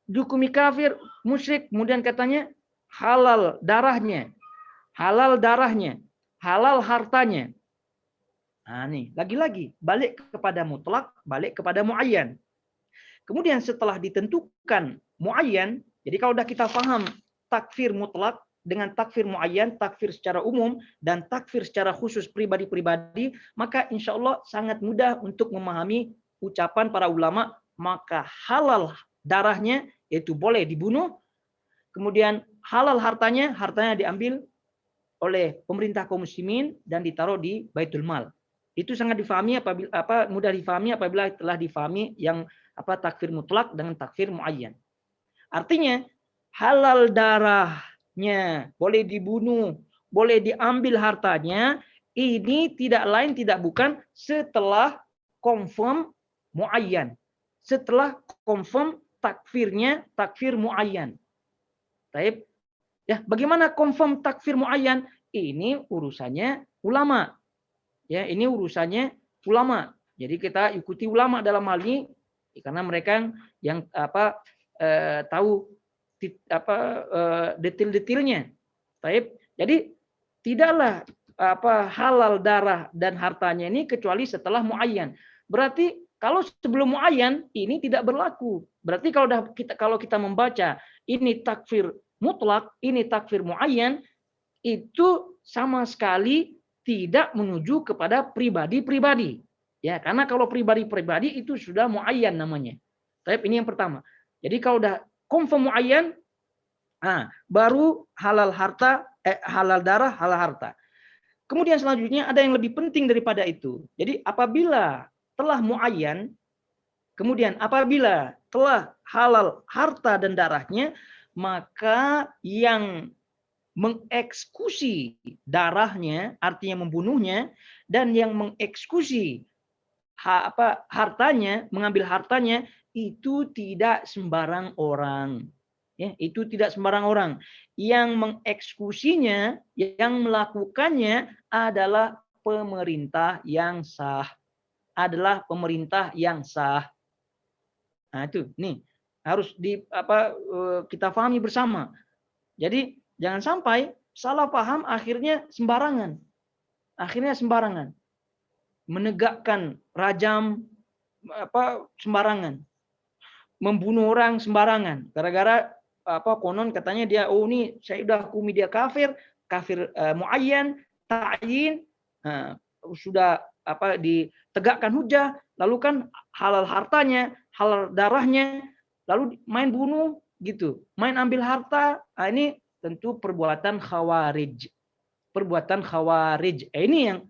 dihukumi kafir, musyrik, kemudian katanya halal darahnya, halal hartanya. Nah, nih, lagi-lagi balik kepada mutlak, balik kepada muayyan. Kemudian setelah ditentukan muayyan, jadi kalau sudah kita paham takfir mutlak dengan takfir muayyan, takfir secara umum dan takfir secara khusus pribadi-pribadi, maka insya Allah sangat mudah untuk memahami ucapan para ulama, maka halal darahnya yaitu boleh dibunuh, kemudian halal hartanya diambil oleh pemerintah kaum muslimin dan ditaruh di Baitul Mal. Itu sangat difahami mudah difahami apabila telah difahami yang takfir mutlak dengan takfir muayyan. Artinya halal darahnya boleh dibunuh, boleh diambil hartanya, ini tidak lain tidak bukan setelah confirm muayyan. Setelah confirm takfirnya takfir muayyan. Baik. Ya, bagaimana confirm takfir muayyan? Ini urusannya ulama. Ya, ini urusannya ulama. Jadi kita ikuti ulama dalam hal ini karena mereka yang tahu detail-detailnya. Baik. Jadi tidaklah halal darah dan hartanya ini kecuali setelah muayyan. Berarti kalau sebelum muayyan ini tidak berlaku. Berarti kalau kita membaca ini takfir mutlak, ini takfir muayyan, itu sama sekali tidak menuju kepada pribadi-pribadi. Ya, karena kalau pribadi-pribadi itu sudah muayyan namanya. Tapi ini yang pertama. Jadi kalau udah confirm muayyan, baru halal harta, halal darah, halal harta. Kemudian selanjutnya ada yang lebih penting daripada itu. Jadi apabila telah muayyan, kemudian apabila telah halal harta dan darahnya, maka yang mengeksekusi darahnya, artinya membunuhnya, dan yang mengeksekusi hartanya, mengambil hartanya, itu tidak sembarang orang. Ya, itu tidak sembarang orang. Yang mengeksekusinya, yang melakukannya adalah pemerintah yang sah. Adalah pemerintah yang sah. Nah, itu nih harus kita pahami bersama. Jadi jangan sampai salah paham akhirnya sembarangan. Akhirnya sembarangan. Menegakkan rajam, sembarangan, membunuh orang sembarangan gara-gara konon katanya dia ini saya udah hukumi dia kafir muayyan ta'yin, sudah ditegakkan hujah, lalu kan halal hartanya, halal darahnya, lalu main bunuh gitu, main ambil harta. Ini tentu perbuatan khawarij. Perbuatan khawarij. Ini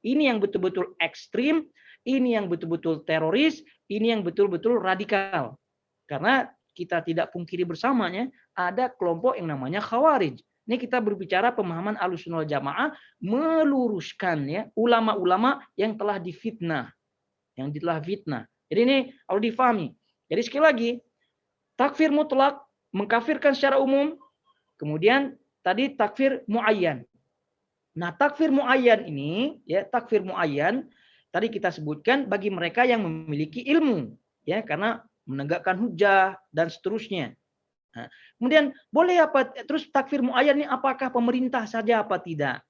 yang betul-betul ekstrim, ini yang betul-betul teroris, ini yang betul-betul radikal. Karena kita tidak pungkiri bersamanya ada kelompok yang namanya khawarij. Ini kita berbicara pemahaman Ahlussunnah wal Jamaah meluruskan ya ulama-ulama yang telah difitnah, Jadi ini harus difahami. Jadi sekali lagi, takfir mutlak mengkafirkan secara umum, kemudian tadi takfir muayyan. Nah, takfir muayyan ini ya, takfir muayyan tadi kita sebutkan bagi mereka yang memiliki ilmu ya, karena menegakkan hujah dan seterusnya. Nah, kemudian boleh apa terus takfir muayyan ini apakah pemerintah saja apa tidak?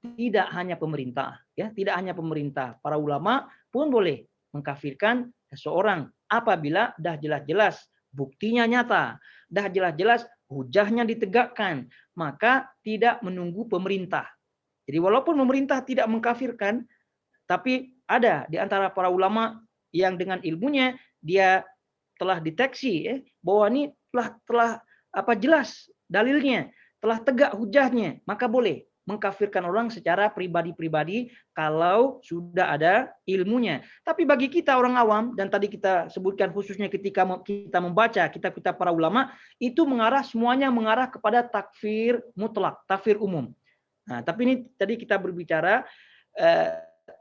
Tidak hanya pemerintah ya, tidak hanya pemerintah. Para ulama pun boleh mengkafirkan seseorang apabila dah jelas-jelas buktinya nyata, dah jelas-jelas hujahnya ditegakkan, maka tidak menunggu pemerintah. Jadi walaupun pemerintah tidak mengkafirkan, tapi ada di antara para ulama yang dengan ilmunya dia telah deteksi bahwa ini telah jelas dalilnya, telah tegak hujahnya, maka boleh mengkafirkan orang secara pribadi-pribadi kalau sudah ada ilmunya. Tapi bagi kita orang awam, dan tadi kita sebutkan khususnya ketika kita membaca kitab-kitab para ulama, itu semuanya mengarah kepada takfir mutlak, takfir umum. Nah, tapi ini tadi kita berbicara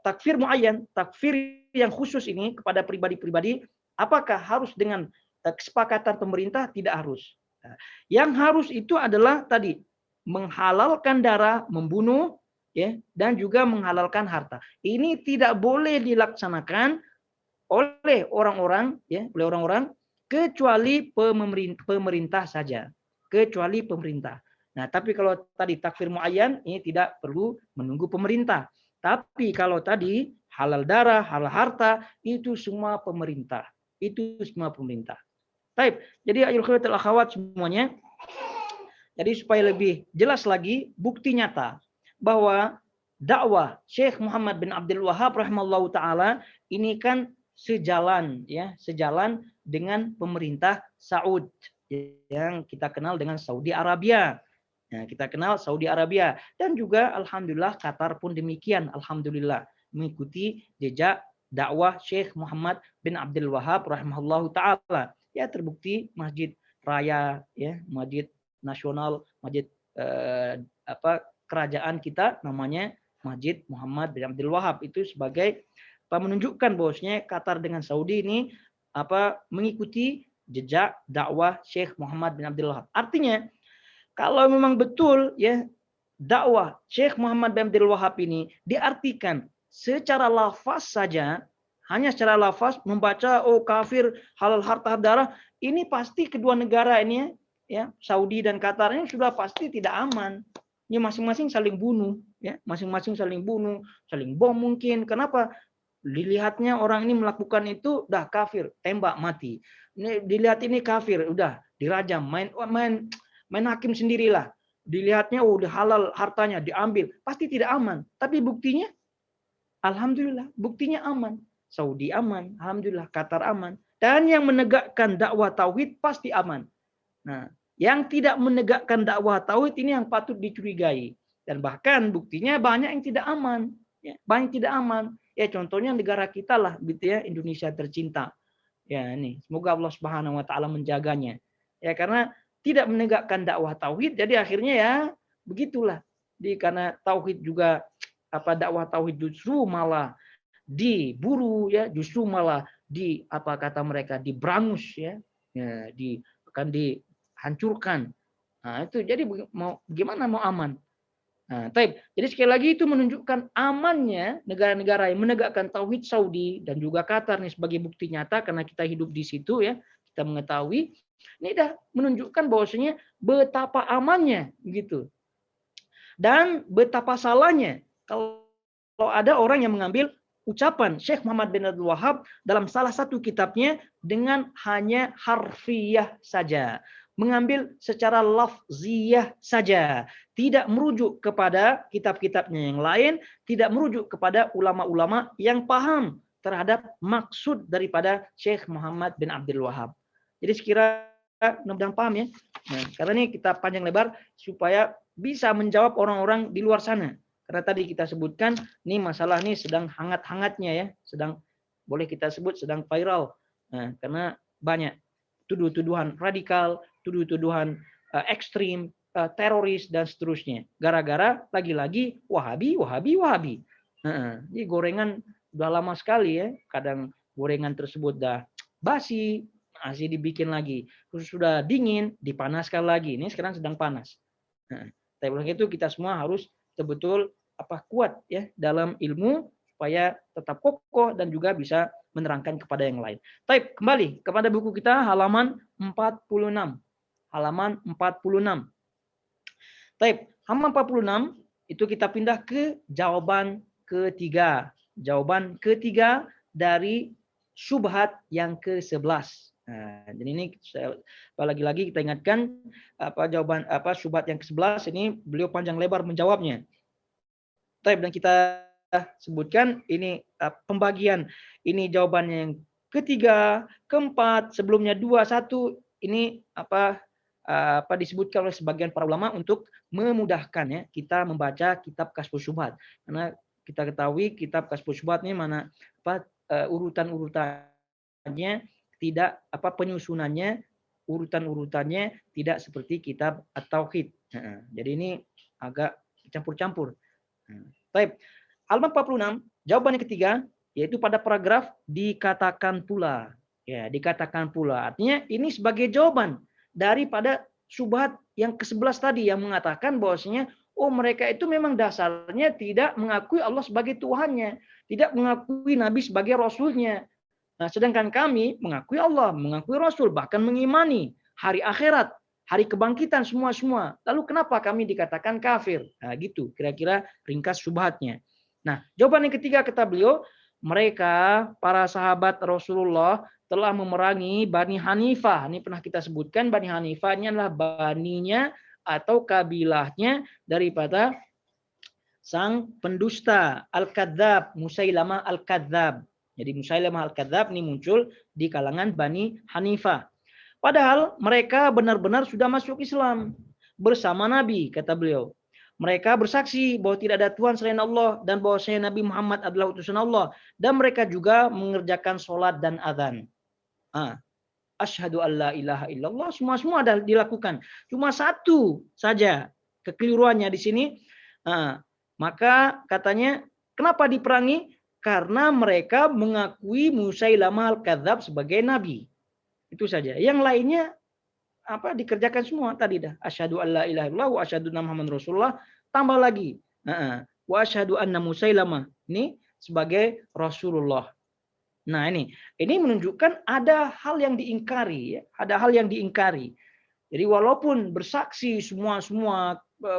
takfir muayyan, takfir yang khusus ini kepada pribadi-pribadi, apakah harus dengan kesepakatan pemerintah? Tidak harus. Nah, yang harus itu adalah tadi menghalalkan darah, membunuh, ya, dan juga menghalalkan harta. Ini tidak boleh dilaksanakan oleh orang-orang, ya, oleh orang-orang kecuali pemerintah saja, kecuali pemerintah. Nah, tapi kalau tadi takfir muayyan ini tidak perlu menunggu pemerintah. Tapi kalau tadi halal darah, halal harta itu semua pemerintah. Itu semua pemerintah. Baik, jadi ayul khairal akhwat semuanya. Jadi supaya lebih jelas lagi bukti nyata bahwa dakwah Syekh Muhammad bin Abdul Wahhab rahimallahu taala ini kan sejalan dengan pemerintah Saud yang kita kenal dengan Saudi Arabia. Nah, kita kenal Saudi Arabia dan juga alhamdulillah Qatar pun demikian, alhamdulillah mengikuti jejak dakwah Syekh Muhammad bin Abdul Wahhab rahimahullahu taala. Ya terbukti masjid raya ya, masjid nasional, masjid kerajaan kita namanya Masjid Muhammad bin Abdul Wahhab, itu sebagai menunjukkan bahwasanya Qatar dengan Saudi ini mengikuti jejak dakwah Syekh Muhammad bin Abdul Wahhab. Artinya kalau memang betul ya dakwah Syekh Muhammad bin Abdul Wahhab ini diartikan secara lafaz saja, hanya secara lafaz membaca kafir, halal harta darah, ini pasti kedua negara ini ya Saudi dan Qatar ini sudah pasti tidak aman. Ini masing-masing saling bunuh ya, masing-masing saling bunuh, saling bom mungkin. Kenapa? Dilihatnya orang ini melakukan itu dah kafir, tembak mati. Ini dilihat ini kafir, udah dirajam, main hakim sendirilah. Dilihatnya udah halal hartanya diambil, pasti tidak aman. Tapi buktinya alhamdulillah, buktinya aman. Saudi aman, alhamdulillah, Qatar aman. Dan yang menegakkan dakwah tauhid pasti aman. Nah, yang tidak menegakkan dakwah tauhid ini yang patut dicurigai. Dan bahkan buktinya banyak yang tidak aman, ya, banyak yang tidak aman. Ya contohnya negara kita lah gitu ya, Indonesia tercinta. Ya ini, semoga Allah Subhanahu wa taala menjaganya. Ya karena tidak menegakkan dakwah tauhid, jadi akhirnya ya begitulah. Karena tauhid juga dakwah tauhid justru malah diburu ya, justru malah kata mereka diberangus ya, akan dihancurkan. Nah, itu jadi gimana mau aman? Nah, jadi sekali lagi itu menunjukkan amannya negara-negara yang menegakkan tauhid, Saudi dan juga Qatar nih sebagai bukti nyata karena kita hidup di situ ya, kita mengetahui. Ini dah menunjukkan bahwasanya betapa amannya gitu. Dan betapa salahnya kalau ada orang yang mengambil ucapan Syekh Muhammad bin Abdul Wahab dalam salah satu kitabnya dengan hanya harfiah saja, mengambil secara lafziyah saja, tidak merujuk kepada kitab-kitabnya yang lain, tidak merujuk kepada ulama-ulama yang paham terhadap maksud daripada Syekh Muhammad bin Abdul Wahab. Jadi sekira mudah-mudahan paham ya. Nah, karena ini kita panjang lebar supaya bisa menjawab orang-orang di luar sana. Karena tadi kita sebutkan ini masalah ini sedang hangat-hangatnya ya, sedang boleh kita sebut sedang viral. Nah, karena banyak tuduh-tuduhan radikal, tuduh-tuduhan ekstrim, teroris dan seterusnya. Gara-gara lagi-lagi Wahabi. Jadi gorengan udah lama sekali ya. Kadang gorengan tersebut dah basi, masih dibikin lagi. Sudah dingin, dipanaskan lagi. Ini sekarang sedang panas. Nah, tapi itu kita semua harus betul-betul kuat ya dalam ilmu supaya tetap kokoh dan juga bisa menerangkan kepada yang lain. Baik, kembali kepada buku kita halaman 46. Halaman 46. Baik, halaman 46 itu kita pindah ke jawaban ketiga. Jawaban ketiga dari syubhat yang ke-11. Nah, jadi ini lagi-lagi kita ingatkan jawaban syubhat yang ke-11 ini beliau panjang lebar menjawabnya. Dan kita sebutkan ini pembagian ini jawabannya yang ketiga, keempat, sebelumnya 2, 1 ini disebutkan oleh sebagian para ulama untuk memudahkan ya kita membaca kitab Kasyfus Syubhat. Karena kita ketahui kitab Kasyfus Syubhat ini mana urutan-urutannya tidak penyusunannya urutan-urutannya tidak seperti kitab At-Tauhid. Jadi ini agak campur-campur. Baik. Halaman 46, jawaban yang ketiga yaitu pada paragraf dikatakan pula. Ya, dikatakan pula. Artinya ini sebagai jawaban daripada syubhat yang ke-11 tadi yang mengatakan bahwasanya mereka itu memang dasarnya tidak mengakui Allah sebagai Tuhannya, tidak mengakui Nabi sebagai Rasulnya. Nah, sedangkan kami mengakui Allah, mengakui Rasul, bahkan mengimani hari akhirat, hari kebangkitan semua. Lalu kenapa kami dikatakan kafir? Nah, gitu kira-kira ringkas syubhatnya. Nah, jawaban yang ketiga kata beliau, mereka para sahabat Rasulullah telah memerangi Bani Hanifah. Ini pernah kita sebutkan, Bani Hanifah ini adalah baninya atau kabilahnya daripada sang pendusta Al-Kadzab, Musailamah Al-Kadzab. Jadi Musailamah Al-Kadzab ini muncul di kalangan Bani Hanifah. Padahal mereka benar-benar sudah masuk Islam bersama Nabi, kata beliau. Mereka bersaksi bahwa tidak ada Tuhan selain Allah dan bahwasanya Nabi Muhammad adalah utusan Allah. Dan mereka juga mengerjakan sholat dan azan. Asyhadu an la ilaha illallah, semua dah dilakukan. Cuma satu saja kekeliruannya di sini. Maka katanya kenapa diperangi? Karena mereka mengakui Musailamah Al-Kadzab sebagai nabi. Itu saja. Yang lainnya dikerjakan semua tadi dah. Asyhadu an la ilaha illallah wa asyhadu anna Muhammadar Rasulullah, tambah lagi. Wa asyhadu anna Musailamah ini sebagai Rasulullah. Nah, ini menunjukkan ada hal yang diingkari ya, ada hal yang diingkari. Jadi walaupun bersaksi semua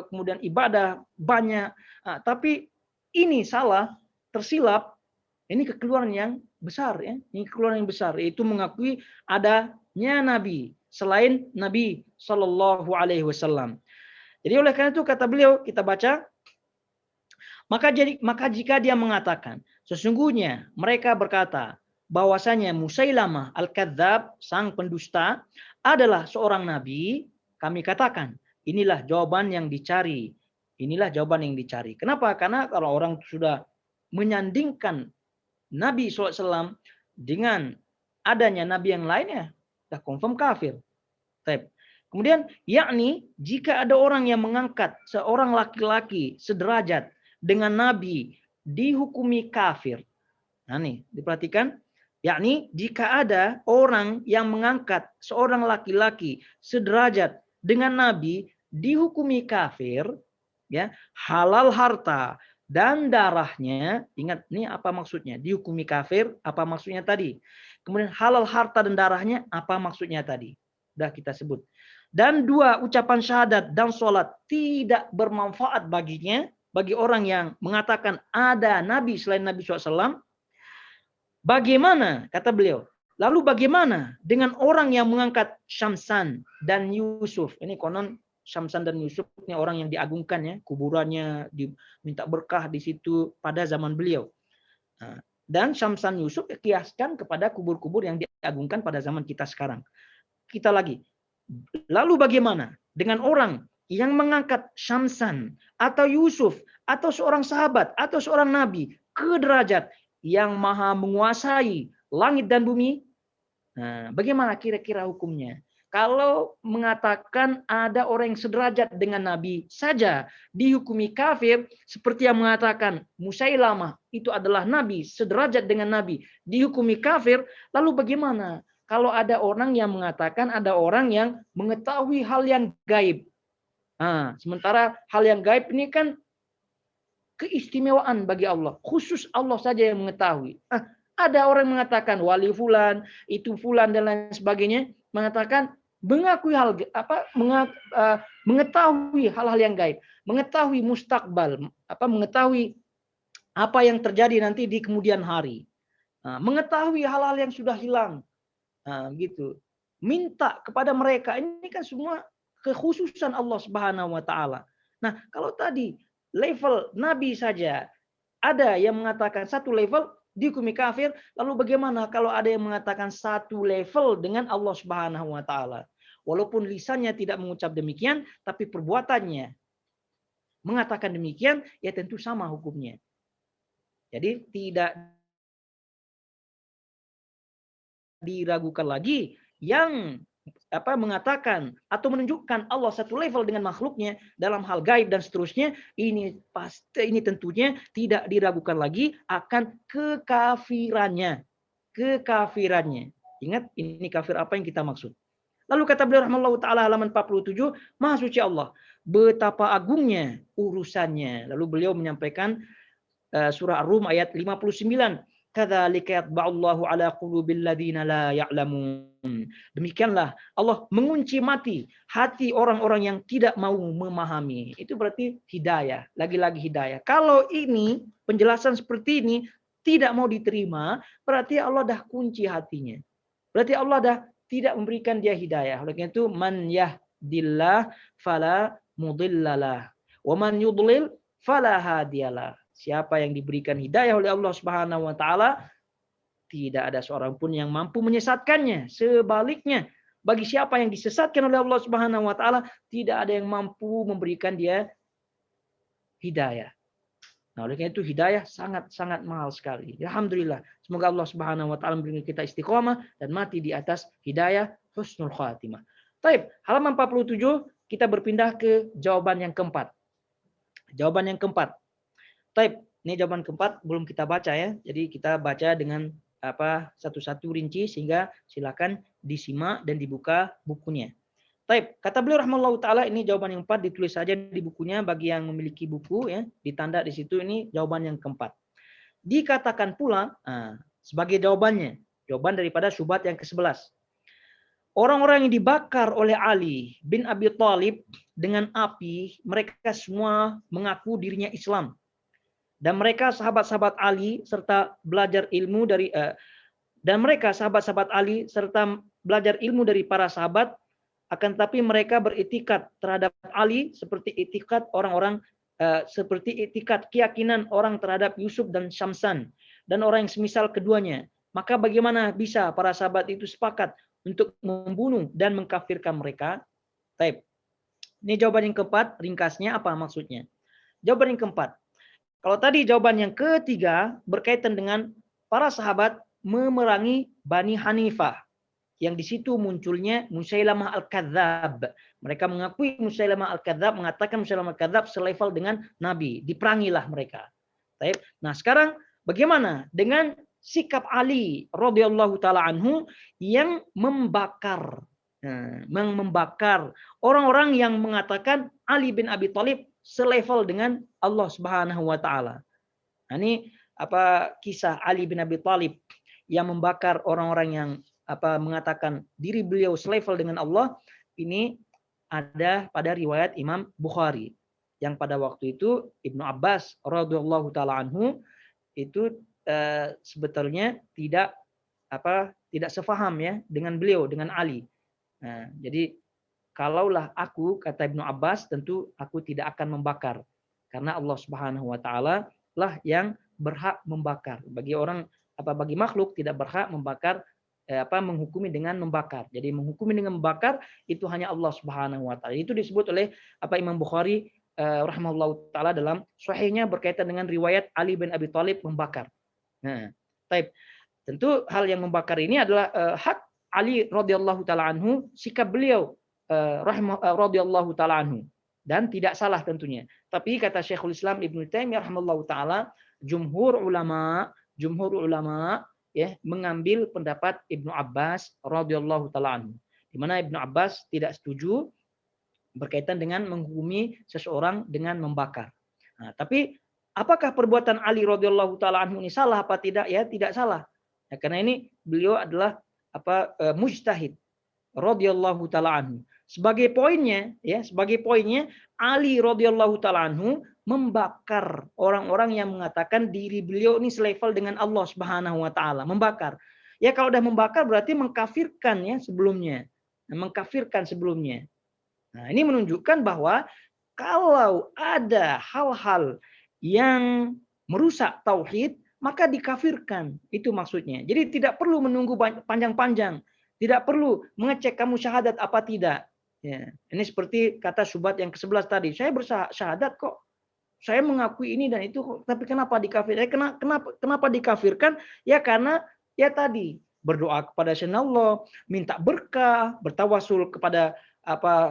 kemudian ibadah banyak, tapi ini salah, tersilap, ini kekeliruan yang besar ya. Ini kekeliruan yang besar, yaitu mengakui adanya nabi selain Nabi Shallallahu alaihi wasallam. Jadi oleh karena itu kata beliau, kita baca, maka jika dia mengatakan sesungguhnya mereka berkata bahwasanya Musailamah Al-Kadzab, sang pendusta, adalah seorang nabi, kami katakan inilah jawaban yang dicari. Inilah jawaban yang dicari. Kenapa? Karena kalau orang sudah menyandingkan Nabi SAW dengan adanya nabi yang lainnya, sudah confirm kafir. Kemudian, yakni jika ada orang yang mengangkat seorang laki-laki sederajat dengan nabi dihukumi kafir. Nah nih, diperhatikan. Yakni jika ada orang yang mengangkat seorang laki-laki sederajat dengan nabi dihukumi kafir, ya, halal harta dan darahnya. Ingat nih apa maksudnya? Dihukumi kafir, apa maksudnya tadi? Kemudian halal harta dan darahnya, apa maksudnya tadi? Sudah kita sebut. Dan 2, ucapan syahadat dan sholat tidak bermanfaat baginya, bagi orang yang mengatakan ada nabi selain Nabi SAW. Bagaimana, kata beliau, lalu bagaimana dengan orang yang mengangkat Syamsan dan Yusuf? Ini konon Syamsan dan Yusuf ini orang yang diagungkan ya, kuburannya diminta berkah di situ pada zaman beliau. Nah, dan Syamsan Yusuf dikiaskan kepada kubur-kubur yang diagungkan pada zaman kita sekarang. Kita lagi. Lalu bagaimana dengan orang yang mengangkat Syamsan atau Yusuf atau seorang sahabat atau seorang nabi ke derajat yang maha menguasai langit dan bumi? Nah, bagaimana kira-kira hukumnya? Kalau mengatakan ada orang yang sederajat dengan Nabi saja dihukumi kafir, seperti yang mengatakan Musailamah itu adalah Nabi, sederajat dengan Nabi, dihukumi kafir, lalu bagaimana kalau ada orang yang mengatakan ada orang yang mengetahui hal yang gaib? Nah, sementara hal yang gaib ini kan keistimewaan bagi Allah. Khusus Allah saja yang mengetahui. Ada orang mengatakan wali fulan, itu fulan dan lain sebagainya, mengatakan mengakui mengetahui hal-hal yang gaib, mengetahui mustakbal, mengetahui apa yang terjadi nanti di kemudian hari. Mengetahui hal-hal yang sudah hilang. Gitu. Minta kepada mereka, ini kan semua kekhususan Allah Subhanahu wa taala. Nah, kalau tadi level nabi saja ada yang mengatakan satu level dihukumi kafir, lalu bagaimana kalau ada yang mengatakan satu level dengan Allah Subhanahu wa taala? Walaupun lisannya tidak mengucap demikian, tapi perbuatannya mengatakan demikian, ya tentu sama hukumnya. Jadi tidak diragukan lagi yang mengatakan atau menunjukkan Allah satu level dengan makhluknya dalam hal gaib dan seterusnya, ini tentunya tidak diragukan lagi akan kekafirannya. Ingat, ini kafir apa yang kita maksud. Lalu kata beliau rahimahullah taala halaman 47, Maha suci Allah, betapa agungnya urusannya. Lalu beliau menyampaikan surah Ar-Rum ayat 59. Kadzalika yatba'ullahu ala qulubil ladzina la ya'lamun. Demikianlah Allah mengunci mati hati orang-orang yang tidak mau memahami. Itu berarti hidayah, lagi-lagi hidayah. Kalau ini penjelasan seperti ini tidak mau diterima, berarti Allah dah kunci hatinya. Berarti Allah dah tidak memberikan dia hidayah. Oleh karena itu man yahdillah fala mudhillalah wa man yudlil fala hadiyalah. Siapa yang diberikan hidayah oleh Allah Subhanahu wa taala, tidak ada seorang pun yang mampu menyesatkannya. Sebaliknya, bagi siapa yang disesatkan oleh Allah Subhanahu wa taala, tidak ada yang mampu memberikan dia hidayah. Nah, oleh karena itu hidayah sangat-sangat mahal sekali. Alhamdulillah, semoga Allah Subhanahu wa taala memberikan kita istiqomah dan mati di atas hidayah husnul khatimah. Baik, halaman 47 kita berpindah ke jawaban yang keempat. Jawaban yang keempat. Baik, ini jawaban keempat belum kita baca ya. Jadi kita baca dengan satu-satu rinci sehingga silakan disimak dan dibuka bukunya. Baik, kata beliau rahimahullahu taala, ini jawaban yang keempat, ditulis saja di bukunya bagi yang memiliki buku ya, ditanda di situ, ini jawaban yang keempat. Dikatakan pula sebagai jawabannya, jawaban daripada syubhat yang ke-11. Orang-orang yang dibakar oleh Ali bin Abi Thalib dengan api, mereka semua mengaku dirinya Islam. Dan mereka sahabat-sahabat Ali serta belajar ilmu dari para sahabat, akan tetapi mereka beritikat terhadap Ali seperti itikat orang-orang seperti itikat keyakinan orang terhadap Yusuf dan Syamsan dan orang yang semisal keduanya. Maka bagaimana bisa para sahabat itu sepakat untuk membunuh dan mengkafirkan mereka? Baik. Ini jawaban yang keempat, ringkasnya apa maksudnya? Jawaban yang keempat. Kalau tadi jawaban yang ketiga berkaitan dengan para sahabat memerangi Bani Hanifah, yang di situ munculnya Musailamah al-Kadzab. Mereka mengakui Musailamah al-Kadzab, mengatakan Musailamah al-Kadzab selevel dengan Nabi, diperangilah mereka. Baik. Nah, sekarang bagaimana dengan sikap Ali radhiyallahu taala anhu yang membakar orang-orang yang mengatakan Ali bin Abi Thalib selevel dengan Allah Subhanahu wa taala. Nah, ini kisah Ali bin Abi Thalib yang membakar orang-orang yang mengatakan diri beliau selevel dengan Allah, ini ada pada riwayat Imam Bukhari yang pada waktu itu Ibnu Abbas radhiyallahu taala anhu itu sebetulnya tidak sefaham ya dengan beliau, dengan Ali. Nah, jadi kalaulah aku, kata Ibnu Abbas, tentu aku tidak akan membakar. Karena Allah Subhanahu wa taala lah yang berhak membakar. Bagi makhluk tidak berhak membakar, menghukumi dengan membakar. Jadi menghukumi dengan membakar itu hanya Allah Subhanahu wa taala. Itu disebut oleh Imam Bukhari rahimahullahu taala dalam sahihnya berkaitan dengan riwayat Ali bin Abi Thalib membakar. Nah, tentu hal yang membakar ini adalah hak Ali radhiyallahu taala anhu, sikap beliau radhiyallahu taala anhu, dan tidak salah tentunya. Tapi kata Syekhul Islam Ibnu Taimiyah rahimahullahu taala, jumhur ulama ya mengambil pendapat Ibnu Abbas radhiyallahu taala anhu, di mana Ibnu Abbas tidak setuju berkaitan dengan menghukumi seseorang dengan membakar. Nah, tapi apakah perbuatan Ali radhiyallahu taala anhu ini salah apa tidak? Ya, tidak salah. Ya, karena ini beliau adalah mujtahid radhiyallahu taala anhu. Sebagai poinnya Ali radhiyallahu taala anhu membakar orang-orang yang mengatakan diri beliau ini selevel dengan Allah Subhanahu wa taala, membakar. Ya, kalau udah membakar berarti mengkafirkan ya sebelumnya. Mengkafirkan sebelumnya. Nah, ini menunjukkan bahwa kalau ada hal-hal yang merusak tauhid, maka dikafirkan. Itu maksudnya. Jadi tidak perlu menunggu panjang-panjang. Tidak perlu mengecek kamu syahadat apa tidak. Ya, ini seperti kata syubhat yang ke-11 tadi. Saya bersyahadat kok. Saya mengakui ini dan itu, tapi kenapa dikafirkan? Kenapa dikafirkan? Ya karena ya tadi berdoa kepada selain Allah, minta berkah, bertawasul kepada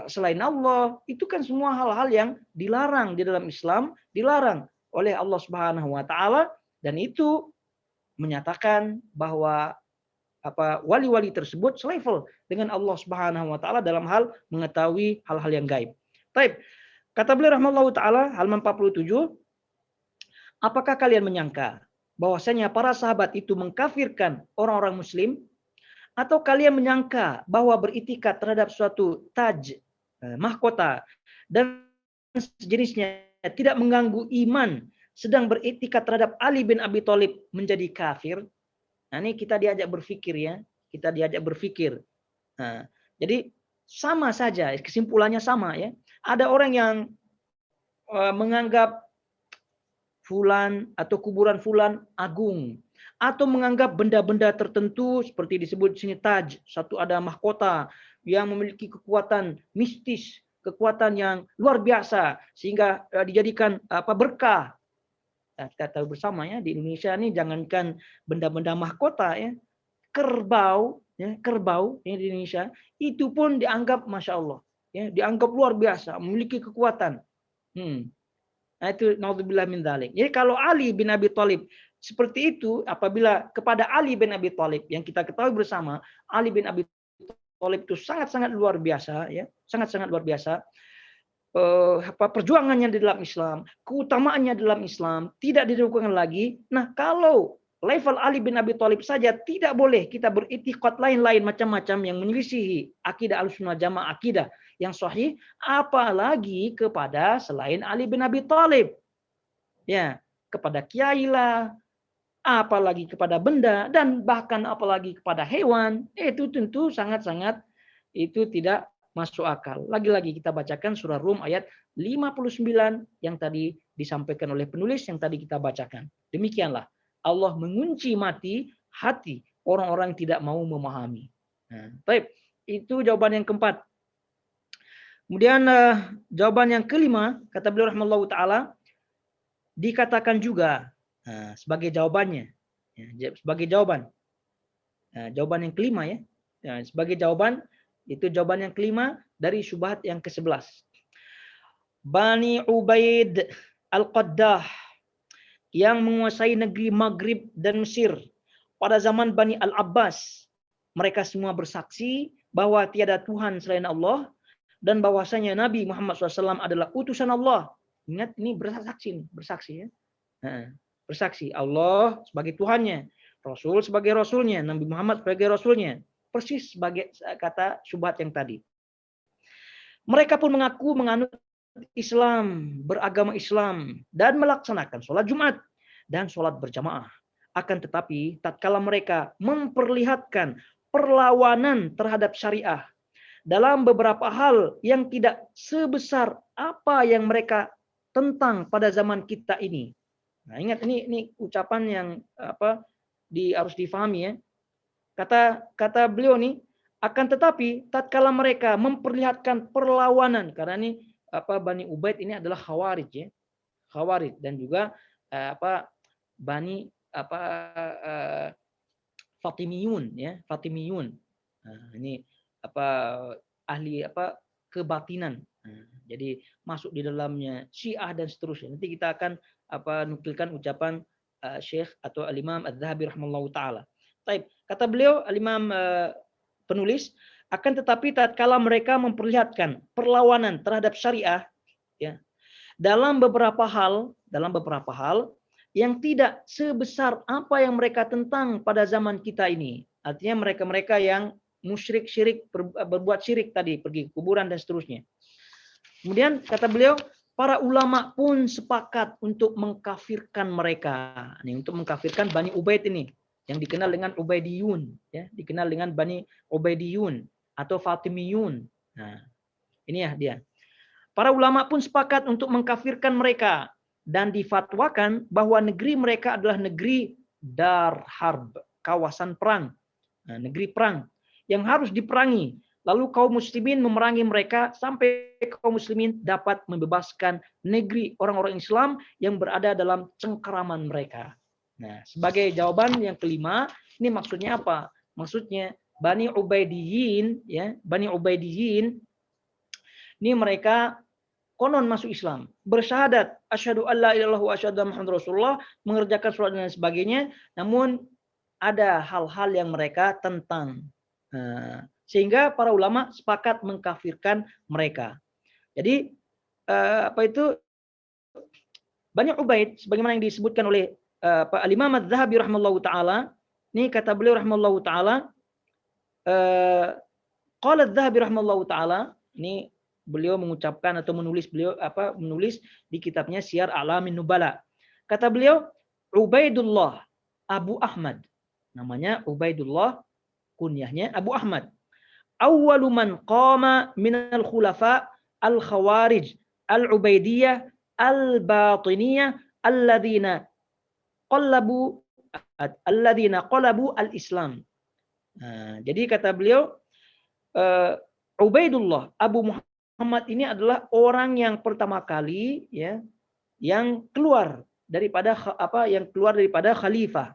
selain Allah, itu kan semua hal-hal yang dilarang di dalam Islam, dilarang oleh Allah Subhanahu wa taala, dan itu menyatakan bahwa wali-wali tersebut selevel dengan Allah Subhanahu wa taala dalam hal mengetahui hal-hal yang gaib. Baik. Kata beliau rahimahullahu taala halaman 47, apakah kalian menyangka bahwasanya para sahabat itu mengkafirkan orang-orang muslim, atau kalian menyangka bahwa beriktikad terhadap suatu taj, mahkota dan sejenisnya tidak mengganggu iman, sedang beriktikad terhadap Ali bin Abi Thalib menjadi kafir? Nah, ini kita diajak berpikir ya. Kita diajak berpikir. Nah, jadi sama saja, kesimpulannya sama ya. Ada orang yang menganggap fulan atau kuburan fulan agung, atau menganggap benda-benda tertentu seperti disebut di sini taj, satu ada mahkota yang memiliki kekuatan mistis, kekuatan yang luar biasa sehingga dijadikan berkah. Nah, kita tahu bersama ya, di Indonesia ini jangankan benda-benda mahkota ya, kerbau ya di Indonesia itu pun dianggap masya Allah ya, dianggap luar biasa, memiliki kekuatan. Nah, itu naudzubillah min dzalik. Jadi kalau Ali bin Abi Thalib seperti itu, apabila kepada Ali bin Abi Thalib yang kita ketahui bersama, Ali bin Abi Thalib itu sangat-sangat luar biasa ya, sangat-sangat luar biasa. Perjuangannya di dalam Islam, keutamaannya dalam Islam tidak diragukan lagi. Nah, kalau level Ali bin Abi Thalib saja tidak boleh kita beriktikad lain-lain macam-macam yang menyelisihi akidah Ahlussunnah Jamaah, akidah yang sahih, apalagi kepada selain Ali bin Abi Thalib. Ya, kepada kiai lah, apalagi kepada benda, dan bahkan apalagi kepada hewan, itu tentu sangat-sangat itu tidak masuk akal. Lagi-lagi kita bacakan surah Rum ayat 59 yang tadi disampaikan oleh penulis yang tadi kita bacakan. Demikianlah Allah mengunci hati orang-orang yang tidak mau memahami. Nah, baik, itu jawaban yang keempat. Kemudian jawaban yang kelima, kata beliau rahimahullahu taala, dikatakan juga sebagai jawabannya, ya, sebagai jawaban. Jawaban yang kelima ya, sebagai jawaban, itu jawaban yang kelima dari syubhat yang ke-11. Bani Ubaid Al-Qaddah yang menguasai negeri Maghrib dan Mesir pada zaman Bani Al-Abbas, mereka semua bersaksi bahwa tiada Tuhan selain Allah dan bahwasanya Nabi Muhammad SAW adalah utusan Allah. Ingat, ini bersaksi ya. Bersaksi Allah sebagai Tuhannya, Rasul sebagai Rasulnya, Nabi Muhammad sebagai Rasulnya. Persis sebagai kata syubhat yang tadi. Mereka pun mengaku menganut Islam, beragama Islam, dan melaksanakan sholat Jumat dan sholat berjamaah. Akan tetapi tatkala mereka memperlihatkan perlawanan terhadap syariah dalam beberapa hal yang tidak sebesar apa yang mereka tentang pada zaman kita ini. Nah, ingat ini ucapan yang harus difahami ya. Kata beliau nih, akan tetapi tatkala mereka memperlihatkan perlawanan, karena ini Bani Ubaid ini adalah Khawarij ya. Khawarij dan juga Bani Fatimiyun ya, Fatimiyun. Nah, ini ahli kebatinan. Nah, jadi masuk di dalamnya Syiah dan seterusnya. Nanti kita akan nukilkan ucapan Syekh atau Al-Imam Az-Zahabi rahimahullahu taala. Baik, kata beliau Al-Imam penulis, akan tetapi tatkala mereka memperlihatkan perlawanan terhadap syariah ya, dalam beberapa hal yang tidak sebesar apa yang mereka tentang pada zaman kita ini. Artinya mereka-mereka yang musyrik, syirik, berbuat syirik tadi, pergi ke kuburan dan seterusnya. Kemudian kata beliau, para ulama pun sepakat untuk mengkafirkan mereka. Ini untuk mengkafirkan Bani Ubaid ini, yang dikenal dengan Ubaidiyun, ya, dikenal dengan Bani Ubaidiyun atau Fatimiyun. Nah, ini ya dia. Para ulama pun sepakat untuk mengkafirkan mereka dan difatwakan bahwa negeri mereka adalah negeri dar harb, kawasan perang, negeri perang yang harus diperangi. Lalu kaum muslimin memerangi mereka sampai kaum muslimin dapat membebaskan negeri orang-orang Islam yang berada dalam cengkeraman mereka. Nah, sebagai jawaban yang kelima, ini maksudnya apa? Maksudnya Bani Ubaidiyin, ya, Bani Ubaidiyin ini mereka konon masuk Islam, bersyahadat asyhadu alla ilaha illallah wa asyhadu anna muhammadar rasulullah, mengerjakan salat dan sebagainya, namun ada hal-hal yang mereka tentang. Sehingga para ulama sepakat mengkafirkan mereka. Jadi Bani Ubaid sebagaimana yang disebutkan oleh Al-Imam Az-Zahabi rahimahullahu taala, ini kata beliau rahimahullahu taala, qala Az-Zahabi rahimahullahu taala, ini beliau mengucapkan atau menulis di kitabnya Syiar A'lamin Nubala. Kata beliau, Ubaidullah Abu Ahmad. Namanya Ubaidullah, kunyahnya Abu Ahmad. Awwalu man qama minal khulafa al-khawarij al-ubaidiyah al-batiniyah alladzina qalabu al-Islam. Nah, jadi kata beliau, Ubaidullah Abu Muhammad ini adalah orang yang pertama kali ya yang keluar daripada khalifah.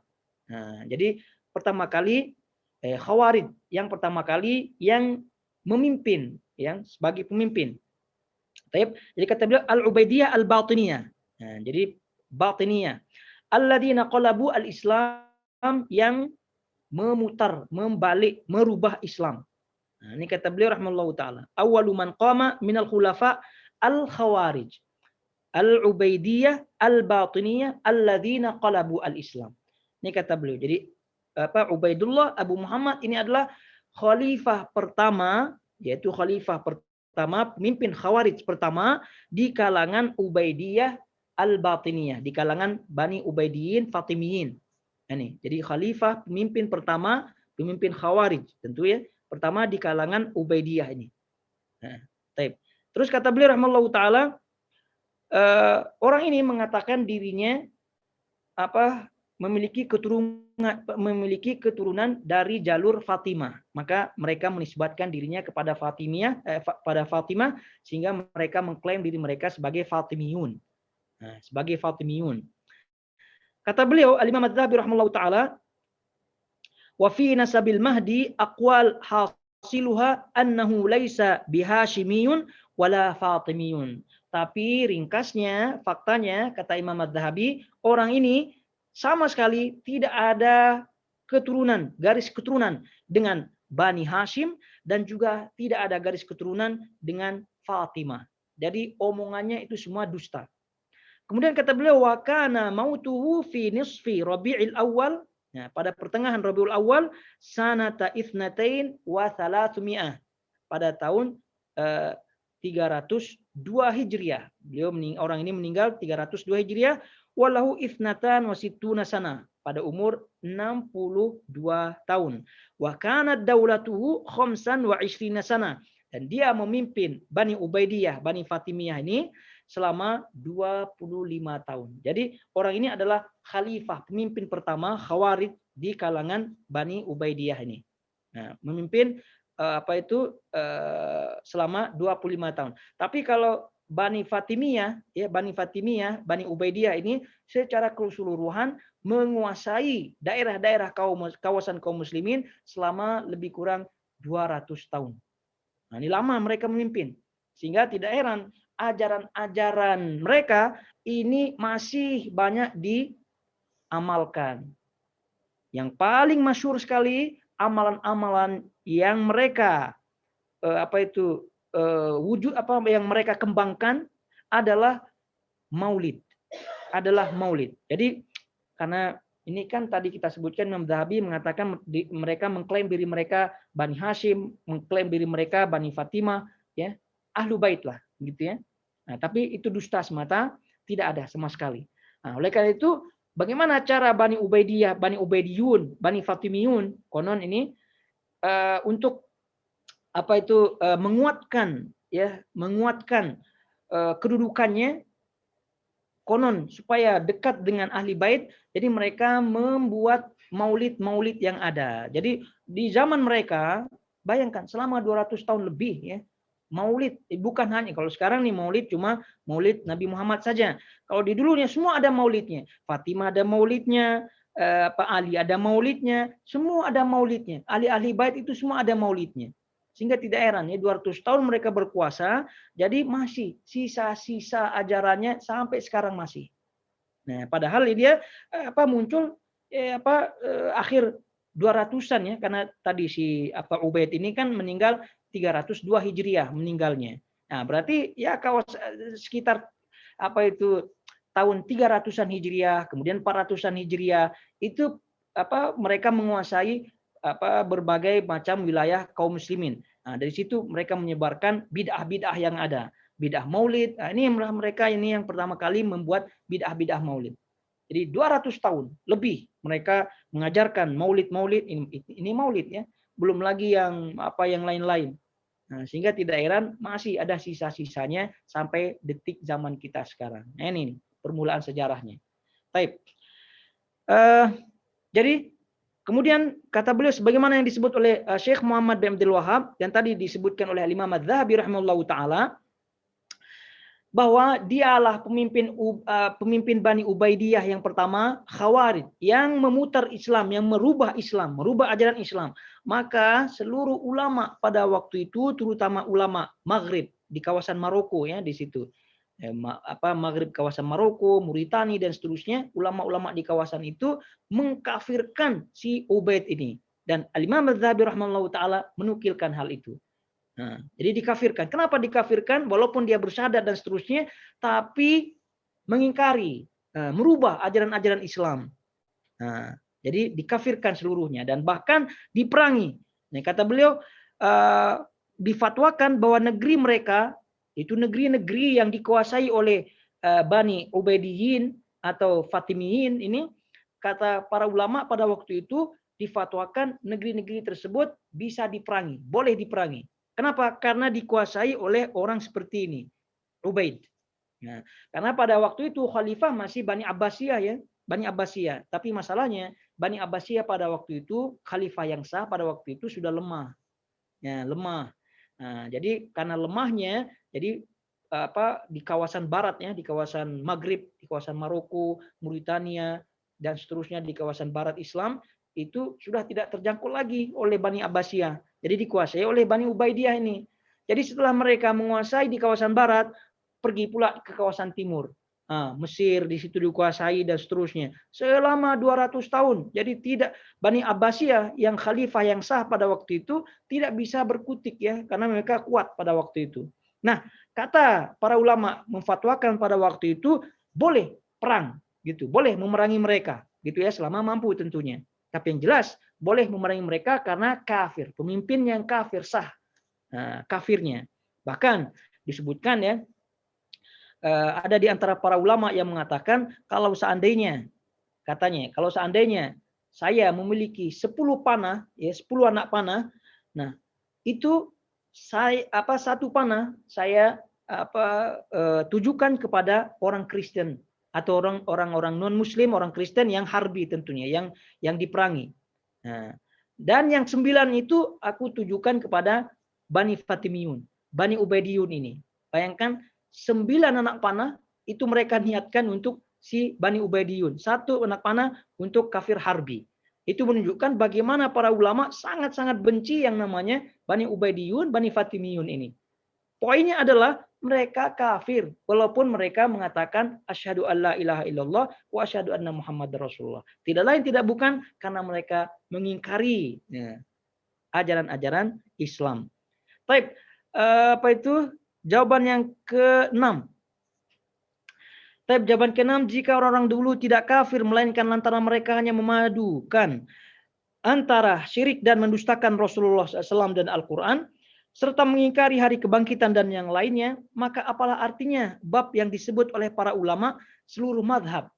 Nah, jadi pertama kali Khawarij yang pertama kali yang memimpin, yang sebagai pemimpin. Jadi kata beliau al-Ubaidiyah al-Batiniyah. Nah, jadi Batiniyah. Alladzina qalabu al-Islam, yang memutar, membalik, merubah Islam. Nah, ini kata beliau rahimahullahu taala. Awwalu man qama minal khulafa al-Khawarij al-Ubaidiyah al-Batiniyah alladzina qalabu al-Islam. Ini kata beliau. Jadi Ubaidullah Abu Muhammad ini adalah khalifah pertama, yaitu khalifah pertama, pemimpin Khawarij pertama di kalangan Ubaidiyah al-Batiniyah, di kalangan Bani Ubaidiyin Fatimiyin. Ini jadi khalifah pemimpin pertama, pemimpin Khawarij tentu ya, pertama di kalangan Ubaidiyah ini. Nah, terus kata beliau rahimahullahu taala, orang ini mengatakan dirinya memiliki keturunan dari jalur Fatimah, maka mereka menisbatkan dirinya kepada Fatimah, sehingga mereka mengklaim diri mereka sebagai Fatimiyun. Nah, sebagai Fatimiyun. Kata beliau Al-Imam Az-Zahabi rahimahullahu taala, wa fi nasabil mahdi aqwal hasiluha annahu laisa bihashimiyun wala fatimiyun. Tapi ringkasnya, faktanya kata Imam Az-Zahabi, orang ini sama sekali tidak ada keturunan, garis keturunan dengan Bani Hashim, dan juga tidak ada garis keturunan dengan Fatimah. Jadi omongannya itu semua dusta. Kemudian kata beliau, wa kana mautuhu fi nisfi Rabi'il Awal, nah, pada pertengahan Rabiul Awal sanata itsnatain wa 300, pada tahun 312 Hijriah. Orang ini meninggal 302 Hijriah. Walahu ifnatan wasituna sana. Pada umur 62 tahun. Wa kanat daulatuhu khamsan wa ishrina sana. Dan dia memimpin Bani Ubaidiyah, Bani Fatimiyah ini selama 25 tahun. Jadi orang ini adalah khalifah, pemimpin pertama Khawarij di kalangan Bani Ubaidiyah ini. Nah, memimpin selama 25 tahun. Tapi kalau Bani Fatimiyah, Bani Ubaidiyah ini secara keseluruhan menguasai daerah-daerah kawasan kaum muslimin selama lebih kurang 200 tahun. Nah, ini lama mereka memimpin. Sehingga tidak heran ajaran-ajaran mereka ini masih banyak diamalkan. Yang paling masyhur sekali amalan-amalan yang mereka yang mereka kembangkan adalah maulid. Jadi karena ini kan tadi kita sebutkan Imam Zahabi mengatakan mereka mengklaim diri mereka Bani Hashim, mengklaim diri mereka Bani Fatimah, ya, ahlu bait lah, gitu ya. Nah, tapi itu dusta semata, tidak ada sama sekali. Nah, oleh karena itu, bagaimana cara Bani Ubaidiyah, Bani Ubaidiyun, Bani Fatimiyun, konon ini untuk menguatkan kedudukannya, konon supaya dekat dengan ahli bait, jadi mereka membuat maulid-maulid yang ada. Jadi di zaman mereka, bayangkan selama 200 tahun lebih ya, maulid bukan hanya kalau sekarang nih maulid cuma maulid Nabi Muhammad saja. Kalau di dulunya semua ada maulidnya. Fatimah ada maulidnya, Pak Ali ada maulidnya, semua ada maulidnya. Ahli-ahli bait itu semua ada maulidnya. Sehingga tidak heran ya 200 tahun mereka berkuasa, jadi masih sisa-sisa ajarannya sampai sekarang masih. Nah, padahal dia muncul akhir 200-an ya, karena tadi si Ubaid ini kan meninggal 302 Hijriah meninggalnya. Nah, berarti ya sekitar tahun 300-an Hijriah, kemudian 400-an Hijriah itu mereka menguasai berbagai macam wilayah kaum muslimin. Nah, dari situ mereka menyebarkan bid'ah-bid'ah yang ada. Bid'ah maulid, nah, ini mereka ini yang pertama kali membuat bid'ah-bid'ah maulid. Jadi 200 tahun lebih mereka mengajarkan maulid-maulid, ini maulid ya. Belum lagi yang lain-lain. Nah, sehingga tidak heran masih ada sisa-sisanya sampai detik zaman kita sekarang. Nah, ini permulaan sejarahnya. Baik. Jadi kemudian kata beliau sebagaimana yang disebut oleh Syekh Muhammad bin Abdul Wahhab yang tadi disebutkan oleh Imam Az-Zahabi rahimahullahu taala, bahwa dialah pemimpin Bani Ubaidiyah yang pertama, Khawarij, yang memutar Islam, yang merubah ajaran Islam. Maka seluruh ulama pada waktu itu, terutama ulama Maghrib di kawasan Maroko ya di situ. Maghrib kawasan Maroko, Mauritania dan seterusnya, ulama-ulama di kawasan itu mengkafirkan si Ubaid ini, dan Al-Imam Az-Zahabi rahimahullahu taala menukilkan hal itu. Nah, jadi dikafirkan. Kenapa dikafirkan? Walaupun dia bersyahadat dan seterusnya, tapi mengingkari, merubah ajaran-ajaran Islam. Nah, jadi dikafirkan seluruhnya dan bahkan diperangi. Nah, kata beliau difatwakan bahwa negeri mereka itu negeri-negeri yang dikuasai oleh Bani Ubaidiyin atau Fatimiyin ini, kata para ulama pada waktu itu difatwakan negeri-negeri tersebut bisa diperangi, boleh diperangi. Kenapa? Karena dikuasai oleh orang seperti ini, Ubaid. Nah, karena pada waktu itu khalifah masih Bani Abbasiyah ya, Bani Abbasiyah. Tapi masalahnya Bani Abbasiyah pada waktu itu, khalifah yang sah pada waktu itu sudah lemah. Ya, lemah. Nah, jadi karena lemahnya, jadi di kawasan barat ya, di kawasan Maghrib, di kawasan Maroko, Mauritania dan seterusnya di kawasan barat Islam itu sudah tidak terjangkau lagi oleh Bani Abbasiyah. Jadi dikuasai oleh Bani Ubaidiyah ini. Jadi setelah mereka menguasai di kawasan barat, pergi pula ke kawasan timur. Mesir di situ dikuasai dan seterusnya selama 200 tahun. Jadi tidak, Bani Abbasiyah yang khalifah yang sah pada waktu itu tidak bisa berkutik ya, karena mereka kuat pada waktu itu. Nah, kata para ulama memfatwakan pada waktu itu boleh perang gitu, boleh memerangi mereka gitu ya, selama mampu tentunya. Tapi yang jelas boleh memerangi mereka karena kafir, pemimpin yang kafir sah, kafirnya. Bahkan disebutkan ya, ada di antara para ulama yang mengatakan kalau seandainya saya memiliki 10 panah, ya 10 anak panah, nah itu satu panah saya tujukan kepada orang Kristen atau orang-orang non Muslim, orang Kristen yang harbi tentunya, yang diperangi. Nah, dan yang 9 itu aku tujukan kepada Bani Fatimiyun, Bani Ubaidiyun ini. Bayangkan 9 anak panah itu mereka niatkan untuk si Bani Ubaidiyun. 1 anak panah untuk kafir harbi. Itu menunjukkan bagaimana para ulama sangat-sangat benci yang namanya Bani Ubaidiyun, Bani Fatimiyun ini. Poinnya adalah mereka kafir walaupun mereka mengatakan asyhadu alla ilaha illallah wa asyhadu anna muhammadar rasulullah. Tidak lain tidak bukan karena mereka mengingkari ajaran-ajaran Islam. Baik, apa itu? Jawaban yang ke-6. Jawaban ke-6, jika orang-orang dulu tidak kafir melainkan lantaran mereka hanya memadukan antara syirik dan mendustakan Rasulullah SAW dan Al-Quran, serta mengingkari hari kebangkitan dan yang lainnya, maka apalah artinya bab yang disebut oleh para ulama seluruh madhab.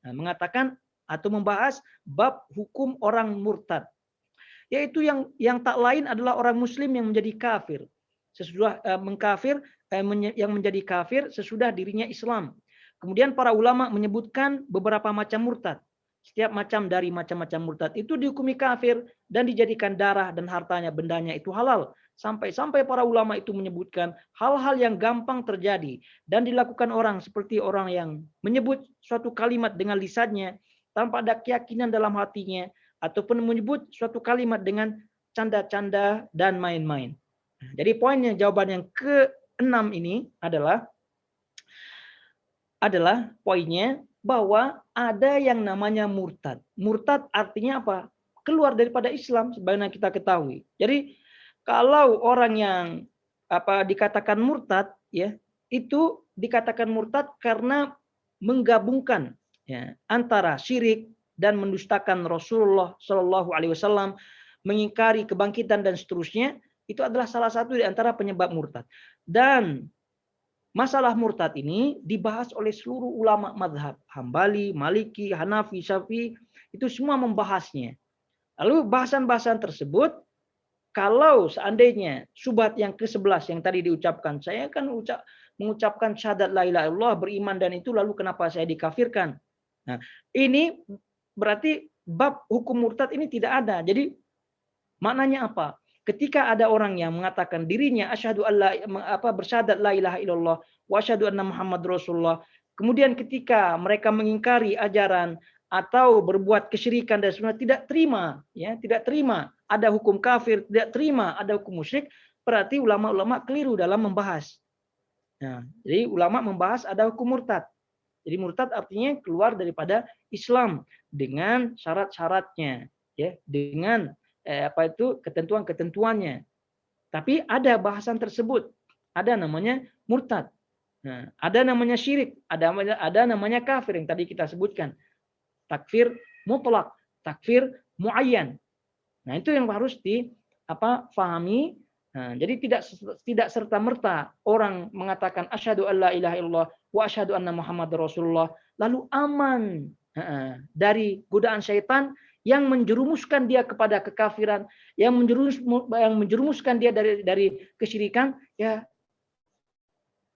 Mengatakan atau membahas bab hukum orang murtad. Yaitu yang tak lain adalah orang muslim yang menjadi kafir. Sesudah yang menjadi kafir sesudah dirinya Islam. Kemudian para ulama menyebutkan beberapa macam murtad. Setiap macam dari macam-macam murtad itu dihukumi kafir dan dijadikan darah dan hartanya, bendanya itu halal. Sampai-sampai para ulama itu menyebutkan hal-hal yang gampang terjadi dan dilakukan orang seperti orang yang menyebut suatu kalimat dengan lisannya tanpa ada keyakinan dalam hatinya, ataupun menyebut suatu kalimat dengan canda-canda dan main-main. Jadi poinnya, jawaban yang ke-6 ini adalah poinnya bahwa ada yang namanya murtad. Murtad artinya apa? Keluar daripada Islam sebagaimana kita ketahui. Jadi kalau orang yang dikatakan murtad, ya, itu dikatakan murtad karena menggabungkan antara syirik dan mendustakan Rasulullah Shallallahu Alaihi Wasallam, mengingkari kebangkitan dan seterusnya. Itu adalah salah satu di antara penyebab murtad. Dan masalah murtad ini dibahas oleh seluruh ulama madhab. Hambali, Maliki, Hanafi, Syafi'i, itu semua membahasnya. Lalu bahasan-bahasan tersebut, kalau seandainya syubhat yang ke-11 yang tadi diucapkan, saya akan mengucapkan syahadat la ilaha illallah, beriman dan itu, lalu kenapa saya dikafirkan? Nah, ini berarti bab hukum murtad ini tidak ada. Jadi maknanya apa? Ketika ada orang yang mengatakan dirinya asyhadu alla bersyahadat la ilaha illallah wa asyhadu anna muhammad rasulullah, kemudian ketika mereka mengingkari ajaran atau berbuat kesyirikan dan sebenarnya tidak terima ada hukum kafir, tidak terima ada hukum musyrik, berarti ulama-ulama keliru dalam membahas. Nah, jadi ulama membahas ada hukum murtad. Jadi murtad artinya keluar daripada Islam dengan syarat-syaratnya, ya, dengan ketentuan-ketentuannya. Tapi ada bahasan tersebut, ada namanya murtad. Nah, ada namanya syirik, ada namanya kafir yang tadi kita sebutkan. Takfir mutlak, takfir muayyan. Nah, itu yang harus difahami. Nah, jadi tidak serta-merta orang mengatakan asyhadu alla ilaha illallah wa asyhadu anna muhammadar rasulullah lalu aman dari godaan syaitan yang menjerumuskan dia kepada kekafiran, yang menjerumuskan dia dari kesyirikan, ya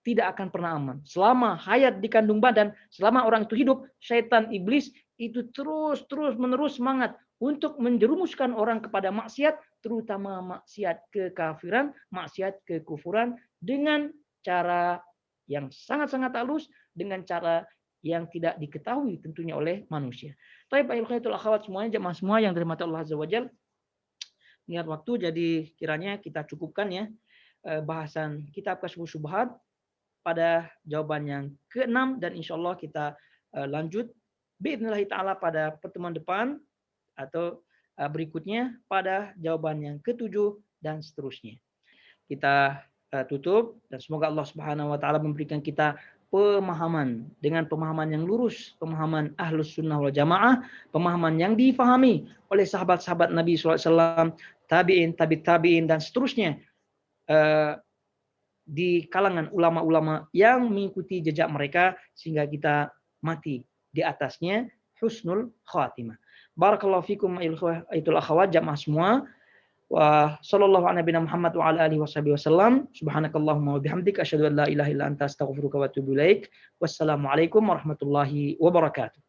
tidak akan pernah aman. Selama hayat di kandung badan, selama orang itu hidup, syaitan iblis itu terus-menerus semangat untuk menjerumuskan orang kepada maksiat, terutama maksiat kekafiran, maksiat kekufuran, dengan cara yang sangat-sangat halus, dengan cara yang tidak diketahui tentunya oleh manusia. Baik, akhwatul akhwat semuanya, jemaah semua yang dirahmati Allah Azza wa Jalla. Ingat waktu, jadi kiranya kita cukupkan ya bahasan kitab Kasyfus Syubhat pada jawaban yang ke-6, dan insyaallah kita lanjut biidznillah taala pada pertemuan depan atau berikutnya pada jawaban yang ke-7 dan seterusnya. Kita tutup, dan semoga Allah Subhanahu wa taala memberikan kita pemahaman dengan pemahaman yang lurus, pemahaman Ahlus Sunnah wal Jamaah, pemahaman yang difahami oleh sahabat-sahabat Nabi SAW, tabi'in, tabi'in dan seterusnya, di kalangan ulama-ulama yang mengikuti jejak mereka sehingga kita mati di atasnya husnul khatimah. Barakallahu fikum ayyuhal akhwat jamaah semua. Wa sallallahu ala nabiyina Muhammad wa ala alihi wasallam. Subhanakallahumma wa bihamdika asyhadu an la ilaha illa anta astaghfiruka wa atubu ilaik. Wassalamualaikum warahmatullahi wabarakatuh.